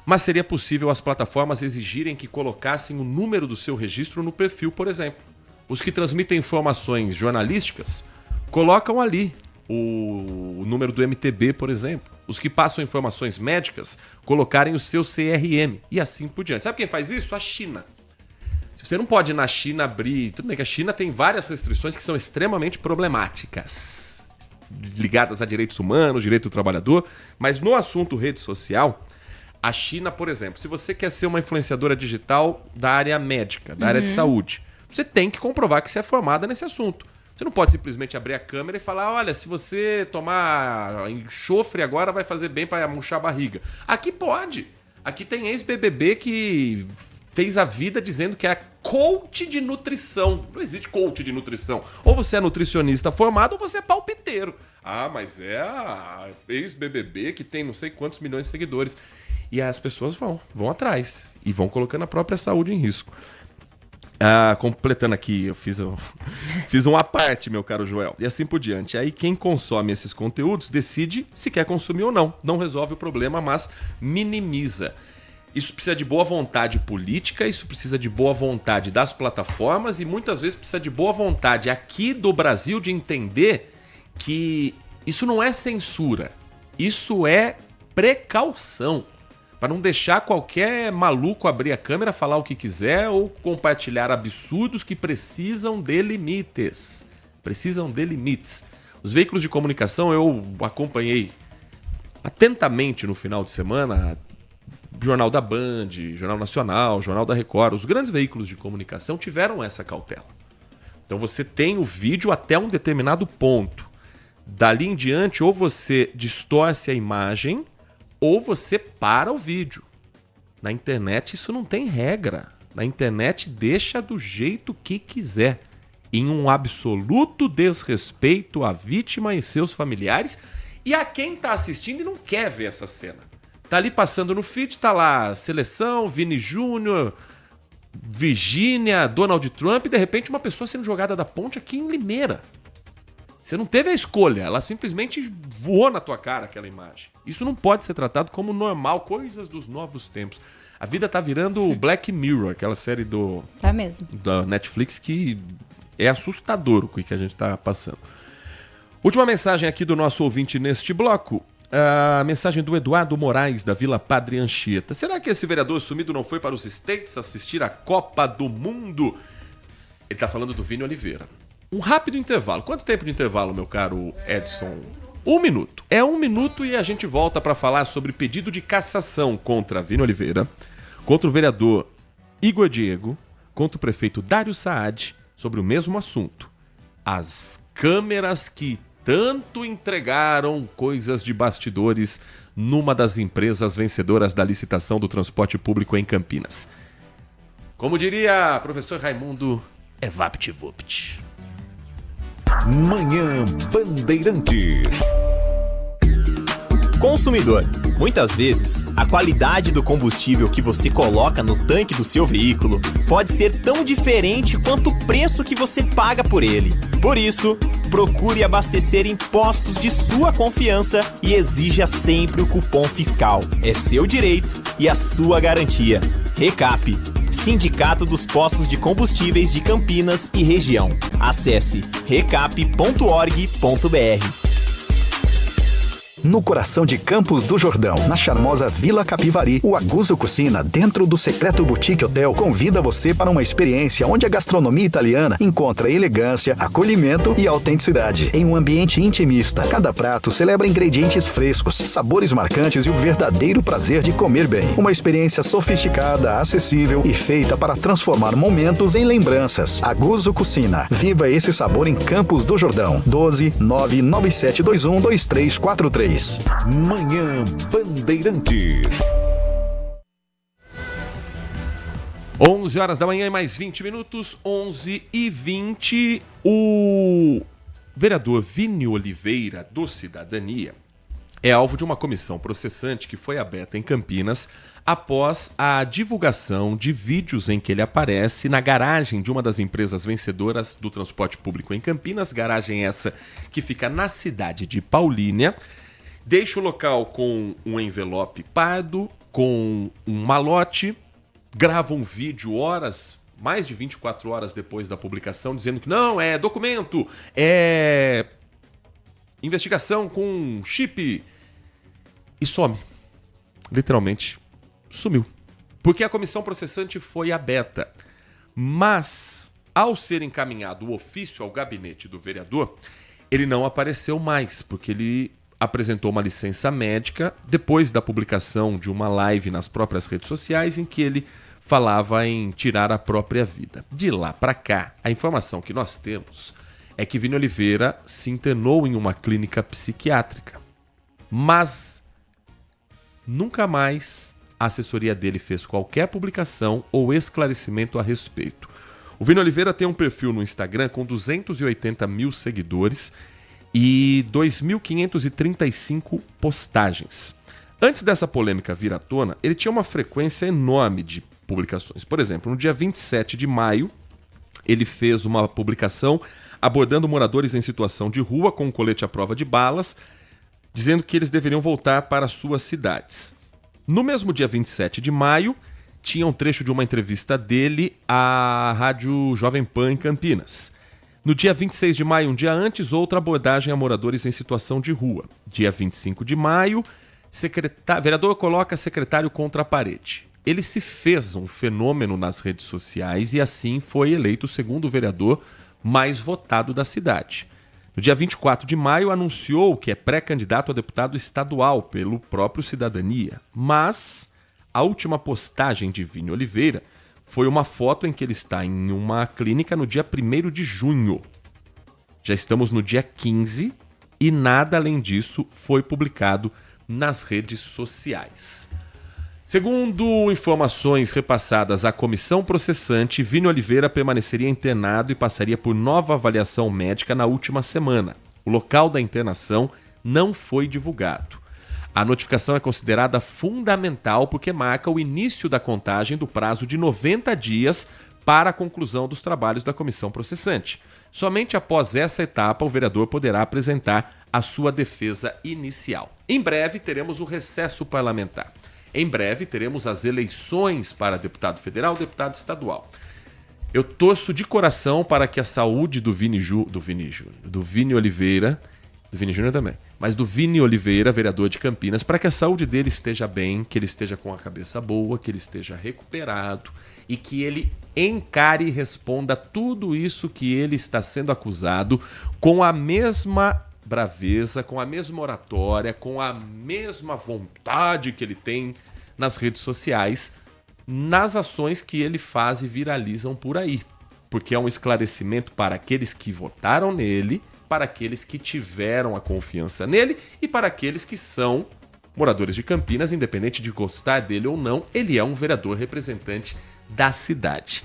[SPEAKER 4] Mas seria possível as plataformas exigirem que colocassem o número do seu registro no perfil, por exemplo. Os que transmitem informações jornalísticas colocam ali o número do MTB, por exemplo. Os que passam informações médicas colocarem o seu CRM e assim por diante. Sabe quem faz isso? A China. Se você não pode ir na China abrir... Tudo bem que a China tem várias restrições que são extremamente problemáticas, ligadas a direitos humanos, direito do trabalhador, mas no assunto rede social, a China, por exemplo, se você quer ser uma influenciadora digital da área médica, da área de saúde, você tem que comprovar que você é formada nesse assunto. Você não pode simplesmente abrir a câmera e falar, olha, se você tomar enxofre agora vai fazer bem para murchar a barriga. Aqui pode. Aqui tem ex-BBB que fez a vida dizendo que é coach de nutrição. Não existe coach de nutrição. Ou você é nutricionista formado ou você é palpiteiro. Ah, mas é a ex-BBB que tem não sei quantos milhões de seguidores. E as pessoas vão atrás e vão colocando a própria saúde em risco. Completando aqui, eu fiz uma parte, meu caro Joel, e assim por diante. Aí quem consome esses conteúdos decide se quer consumir ou não. Não resolve o problema, mas minimiza. Isso precisa de boa vontade política, isso precisa de boa vontade das plataformas e muitas vezes precisa de boa vontade aqui do Brasil de entender que isso não é censura, isso é precaução. Para não deixar qualquer maluco abrir a câmera, falar o que quiser ou compartilhar absurdos que precisam de limites. Os veículos de comunicação eu acompanhei atentamente no final de semana. Jornal da Band, Jornal Nacional, Jornal da Record. Os grandes veículos de comunicação tiveram essa cautela. Então você tem o vídeo até um determinado ponto. Dali em diante, ou você distorce a imagem ou você para o vídeo. Na internet isso não tem regra. Na internet deixa do jeito que quiser. Em um absoluto desrespeito à vítima e seus familiares e a quem está assistindo e não quer ver essa cena. Tá ali passando no feed, tá lá Seleção, Vini Júnior, Virgínia, Donald Trump e de repente uma pessoa sendo jogada da ponte aqui em Limeira. Você não teve a escolha, ela simplesmente voou na tua cara aquela imagem. Isso não pode ser tratado como normal, coisas dos novos tempos. A vida tá virando Black Mirror, aquela série
[SPEAKER 13] Tá mesmo.
[SPEAKER 4] da Netflix que é assustador o que a gente tá passando. Última mensagem aqui do nosso ouvinte neste bloco. A mensagem do Eduardo Moraes, da Vila Padre Anchieta. Será que esse vereador sumido não foi para os States assistir a Copa do Mundo? Ele tá falando do Vini Oliveira. Um rápido intervalo. Quanto tempo de intervalo, meu caro Edson? 1 minuto. É 1 minuto e a gente volta para falar sobre pedido de cassação contra Vini Oliveira, contra o vereador Igor Diego, contra o prefeito Dário Saad, sobre o mesmo assunto. As câmeras que tanto entregaram coisas de bastidores numa das empresas vencedoras da licitação do transporte público em Campinas. Como diria professor Raimundo, é vapt-vupt.
[SPEAKER 3] Manhã Bandeirantes.
[SPEAKER 11] Consumidor, muitas vezes, a qualidade do combustível que você coloca no tanque do seu veículo pode ser tão diferente quanto o preço que você paga por ele. Por isso, procure abastecer em postos de sua confiança e exija sempre o cupom fiscal. É seu direito e a sua garantia. Recap, Sindicato dos Postos de Combustíveis de Campinas e Região. Acesse recap.org.br.
[SPEAKER 12] No coração de Campos do Jordão, na charmosa Vila Capivari, o Aguzo Cucina, dentro do Secreto Boutique Hotel, convida você para uma experiência onde a gastronomia italiana encontra elegância, acolhimento e autenticidade. Em um ambiente intimista, cada prato celebra ingredientes frescos, sabores marcantes e o verdadeiro prazer de comer bem. Uma experiência sofisticada, acessível e feita para transformar momentos em lembranças. Aguzo Cucina. Viva esse sabor em Campos do Jordão. 12-99721-2343.
[SPEAKER 3] Manhã Bandeirantes.
[SPEAKER 4] 11 horas da manhã e mais 20 minutos, 11h20. O vereador Vini Oliveira, do Cidadania, é alvo de uma comissão processante que foi aberta em Campinas após a divulgação de vídeos em que ele aparece na garagem de uma das empresas vencedoras do transporte público em Campinas, garagem essa que fica na cidade de Paulínia. Deixa o local com um envelope pardo, com um malote, grava um vídeo mais de 24 horas depois da publicação, dizendo que não, é documento, é investigação com chip, e some. Literalmente, sumiu. Porque a comissão processante foi aberta. Mas, ao ser encaminhado o ofício ao gabinete do vereador, ele não apareceu mais, porque ele apresentou uma licença médica depois da publicação de uma live nas próprias redes sociais em que ele falava em tirar a própria vida. De lá para cá, a informação que nós temos é que Vini Oliveira se internou em uma clínica psiquiátrica. Mas nunca mais a assessoria dele fez qualquer publicação ou esclarecimento a respeito. O Vini Oliveira tem um perfil no Instagram com 280 mil seguidores e 2.535 postagens. Antes dessa polêmica vir à tona, ele tinha uma frequência enorme de publicações. Por exemplo, no dia 27 de maio, ele fez uma publicação abordando moradores em situação de rua com um colete à prova de balas, dizendo que eles deveriam voltar para suas cidades. No mesmo dia 27 de maio, tinha um trecho de uma entrevista dele à Rádio Jovem Pan em Campinas. No dia 26 de maio, um dia antes, outra abordagem a moradores em situação de rua. Dia 25 de maio, vereador coloca secretário contra a parede. Ele se fez um fenômeno nas redes sociais e assim foi eleito o segundo vereador mais votado da cidade. No dia 24 de maio, anunciou que é pré-candidato a deputado estadual pelo próprio Cidadania. Mas a última postagem de Vini Oliveira foi uma foto em que ele está em uma clínica no dia 1º de junho. Já estamos no dia 15 e nada além disso foi publicado nas redes sociais. Segundo informações repassadas à comissão processante, Vini Oliveira permaneceria internado e passaria por nova avaliação médica na última semana. O local da internação não foi divulgado. A notificação é considerada fundamental porque marca o início da contagem do prazo de 90 dias para a conclusão dos trabalhos da comissão processante. Somente após essa etapa, o vereador poderá apresentar a sua defesa inicial. Em breve, teremos o recesso parlamentar. Em breve, teremos as eleições para deputado federal e deputado estadual. Eu torço de coração para que a saúde do Vini Oliveira, do Vini Júnior também, mas do Vini Oliveira, vereador de Campinas, para que a saúde dele esteja bem, que ele esteja com a cabeça boa, que ele esteja recuperado e que ele encare e responda tudo isso que ele está sendo acusado com a mesma braveza, com a mesma oratória, com a mesma vontade que ele tem nas redes sociais, nas ações que ele faz e viralizam por aí. Porque é um esclarecimento para aqueles que votaram nele, para aqueles que tiveram a confiança nele e para aqueles que são moradores de Campinas, independente de gostar dele ou não, ele é um vereador representante da cidade.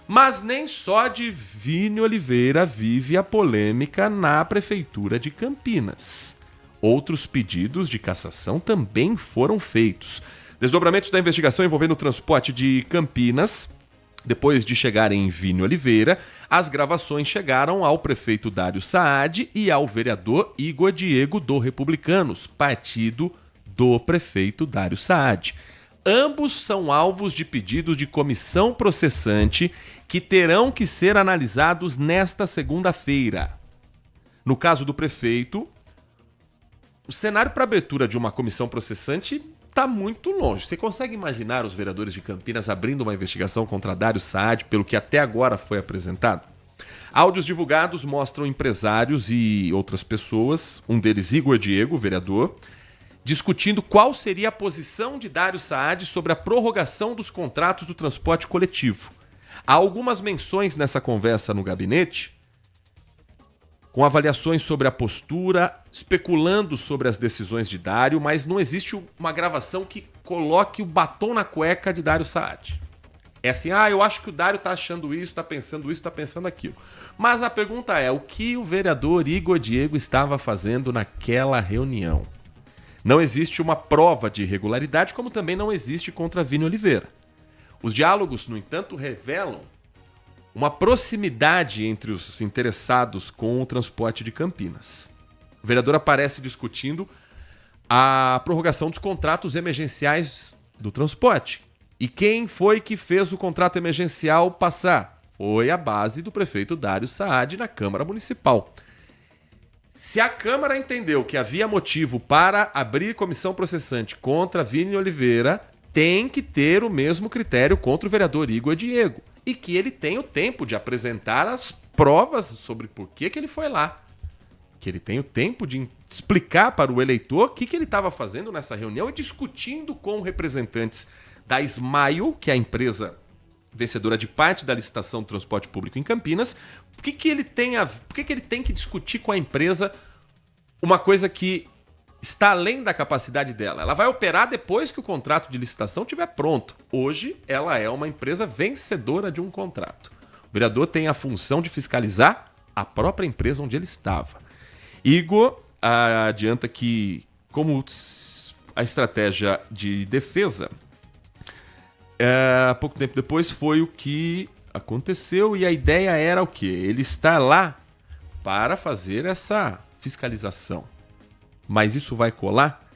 [SPEAKER 4] Mas nem só de Vini Oliveira vive a polêmica na Prefeitura de Campinas. Outros pedidos de cassação também foram feitos. Desdobramentos da investigação envolvendo o transporte de Campinas. Depois de chegarem em Vini Oliveira, as gravações chegaram ao prefeito Dário Saad e ao vereador Igor Diego do Republicanos, partido do prefeito Dário Saad. Ambos são alvos de pedidos de comissão processante que terão que ser analisados nesta segunda-feira. No caso do prefeito, o cenário para abertura de uma comissão processante está muito longe. Você consegue imaginar os vereadores de Campinas abrindo uma investigação contra Dário Saad, pelo que até agora foi apresentado? Áudios divulgados mostram empresários e outras pessoas, um deles Igor Diego, vereador, discutindo qual seria a posição de Dário Saad sobre a prorrogação dos contratos do transporte coletivo. Há algumas menções nessa conversa no gabinete, com avaliações sobre a postura, especulando sobre as decisões de Dário, mas não existe uma gravação que coloque o batom na cueca de Dário Saad. É assim, eu acho que o Dário está achando isso, está pensando isso, está pensando aquilo. Mas a pergunta é, o que o vereador Igor Diego estava fazendo naquela reunião? Não existe uma prova de irregularidade, como também não existe contra Vini Oliveira. Os diálogos, no entanto, revelam uma proximidade entre os interessados com o transporte de Campinas. O vereador aparece discutindo a prorrogação dos contratos emergenciais do transporte. E quem foi que fez o contrato emergencial passar? Foi a base do prefeito Dário Saad na Câmara Municipal. Se a Câmara entendeu que havia motivo para abrir comissão processante contra Vini Oliveira, tem que ter o mesmo critério contra o vereador Igor Diego. E que ele tenha o tempo de apresentar as provas sobre por que ele foi lá. Que ele tenha o tempo de explicar para o eleitor o que ele estava fazendo nessa reunião e discutindo com representantes da Smile, que é a empresa vencedora de parte da licitação do transporte público em Campinas, por que ele tem que discutir com a empresa uma coisa que está além da capacidade dela? Ela vai operar depois que o contrato de licitação estiver pronto. Hoje, ela é uma empresa vencedora de um contrato. O vereador tem a função de fiscalizar a própria empresa onde ele estava. Igor adianta que, como a estratégia de defesa, pouco tempo depois foi o que aconteceu e a ideia era o quê? Ele está lá para fazer essa fiscalização. Mas isso vai colar?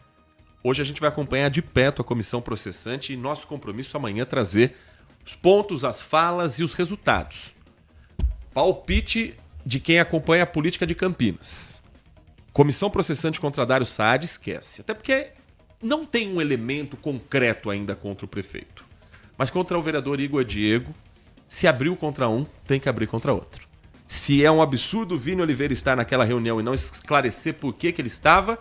[SPEAKER 4] Hoje a gente vai acompanhar de perto a comissão processante e nosso compromisso amanhã é trazer os pontos, as falas e os resultados. Palpite de quem acompanha a política de Campinas. Comissão processante contra Dário Saad, esquece. Até porque não tem um elemento concreto ainda contra o prefeito. Mas contra o vereador Igor Diego, se abriu contra um, tem que abrir contra outro. Se é um absurdo o Vini Oliveira estar naquela reunião e não esclarecer por que ele estava,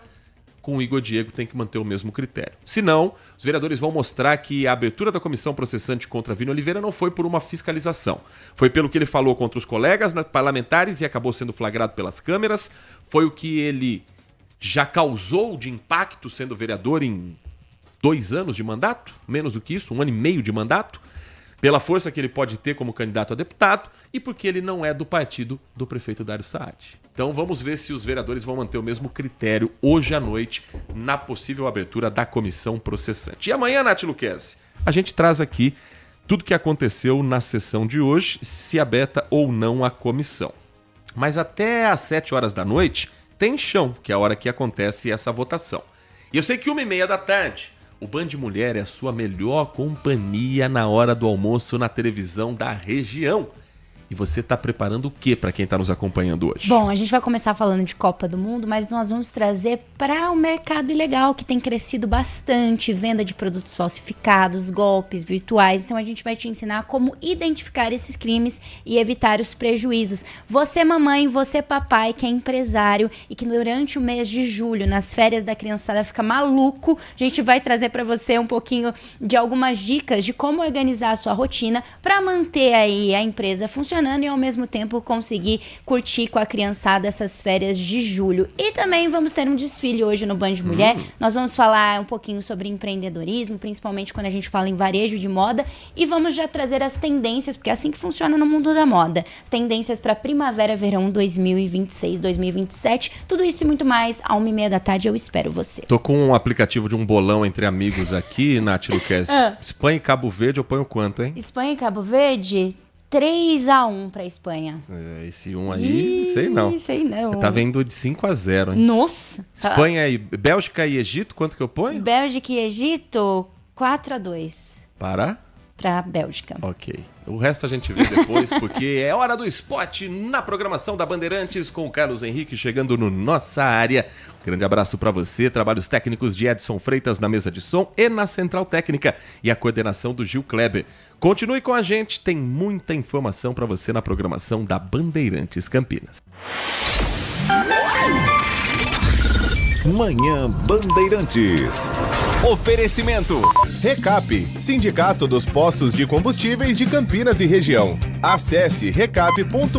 [SPEAKER 4] com o Igor Diego tem que manter o mesmo critério. Se não, os vereadores vão mostrar que a abertura da comissão processante contra Vini Oliveira não foi por uma fiscalização. Foi pelo que ele falou contra os colegas parlamentares e acabou sendo flagrado pelas câmeras. Foi o que ele já causou de impacto sendo vereador em 2 anos de mandato, menos do que isso, 1 ano e meio de mandato, pela força que ele pode ter como candidato a deputado e porque ele não é do partido do prefeito Dário Saad. Então vamos ver se os vereadores vão manter o mesmo critério hoje à noite na possível abertura da comissão processante. E amanhã, Nath Luquezzi, a gente traz aqui tudo o que aconteceu na sessão de hoje, se aberta ou não a comissão. Mas até às 7 horas da noite tem chão, que é a hora que acontece essa votação. E eu sei que 1h30 da tarde... o Band Mulher é a sua melhor companhia na hora do almoço na televisão da região. E você está preparando o que para quem está nos acompanhando hoje?
[SPEAKER 13] Bom, a gente vai começar falando de Copa do Mundo, mas nós vamos trazer para o mercado ilegal, que tem crescido bastante, venda de produtos falsificados, golpes virtuais. Então a gente vai te ensinar como identificar esses crimes e evitar os prejuízos. Você, mamãe, você, papai, que é empresário e que durante o mês de julho, nas férias da criançada, fica maluco, a gente vai trazer para você um pouquinho de algumas dicas de como organizar a sua rotina para manter aí a empresa funcionando e ao mesmo tempo conseguir curtir com a criançada essas férias de julho. E também vamos ter um desfile hoje no Band Mulher. Nós vamos falar um pouquinho sobre empreendedorismo, principalmente quando a gente fala em varejo de moda, e vamos já trazer as tendências, porque é assim que funciona no mundo da moda. Tendências para primavera-verão 2026, 2027, tudo isso e muito mais. À 1h30 da tarde eu espero você.
[SPEAKER 4] Tô com um aplicativo de um bolão entre amigos aqui, Nath Luquezzi. Espanha e Cabo Verde, eu ponho quanto, hein?
[SPEAKER 13] Espanha e Cabo Verde... 3-1 para a Espanha.
[SPEAKER 4] Esse 1 aí, sei não.
[SPEAKER 13] Sei não.
[SPEAKER 4] Tá vendo de 5-0, hein?
[SPEAKER 13] Nossa.
[SPEAKER 4] Espanha e Bélgica e Egito, quanto que eu ponho?
[SPEAKER 13] Bélgica e Egito, 4-2.
[SPEAKER 4] Para?
[SPEAKER 13] para a Bélgica.
[SPEAKER 4] Ok. O resto a gente vê depois, porque é hora do spot na programação da Bandeirantes com o Carlos Henrique chegando no Nossa Área. Um grande abraço para você. Trabalhos técnicos de Edson Freitas na mesa de som e na central técnica e a coordenação do Gil Kleber. Continue com a gente, tem muita informação para você na programação da Bandeirantes Campinas.
[SPEAKER 3] Manhã Bandeirantes.
[SPEAKER 5] Oferecimento. Recap, Sindicato dos Postos de Combustíveis de Campinas e Região. Acesse recap.org.br.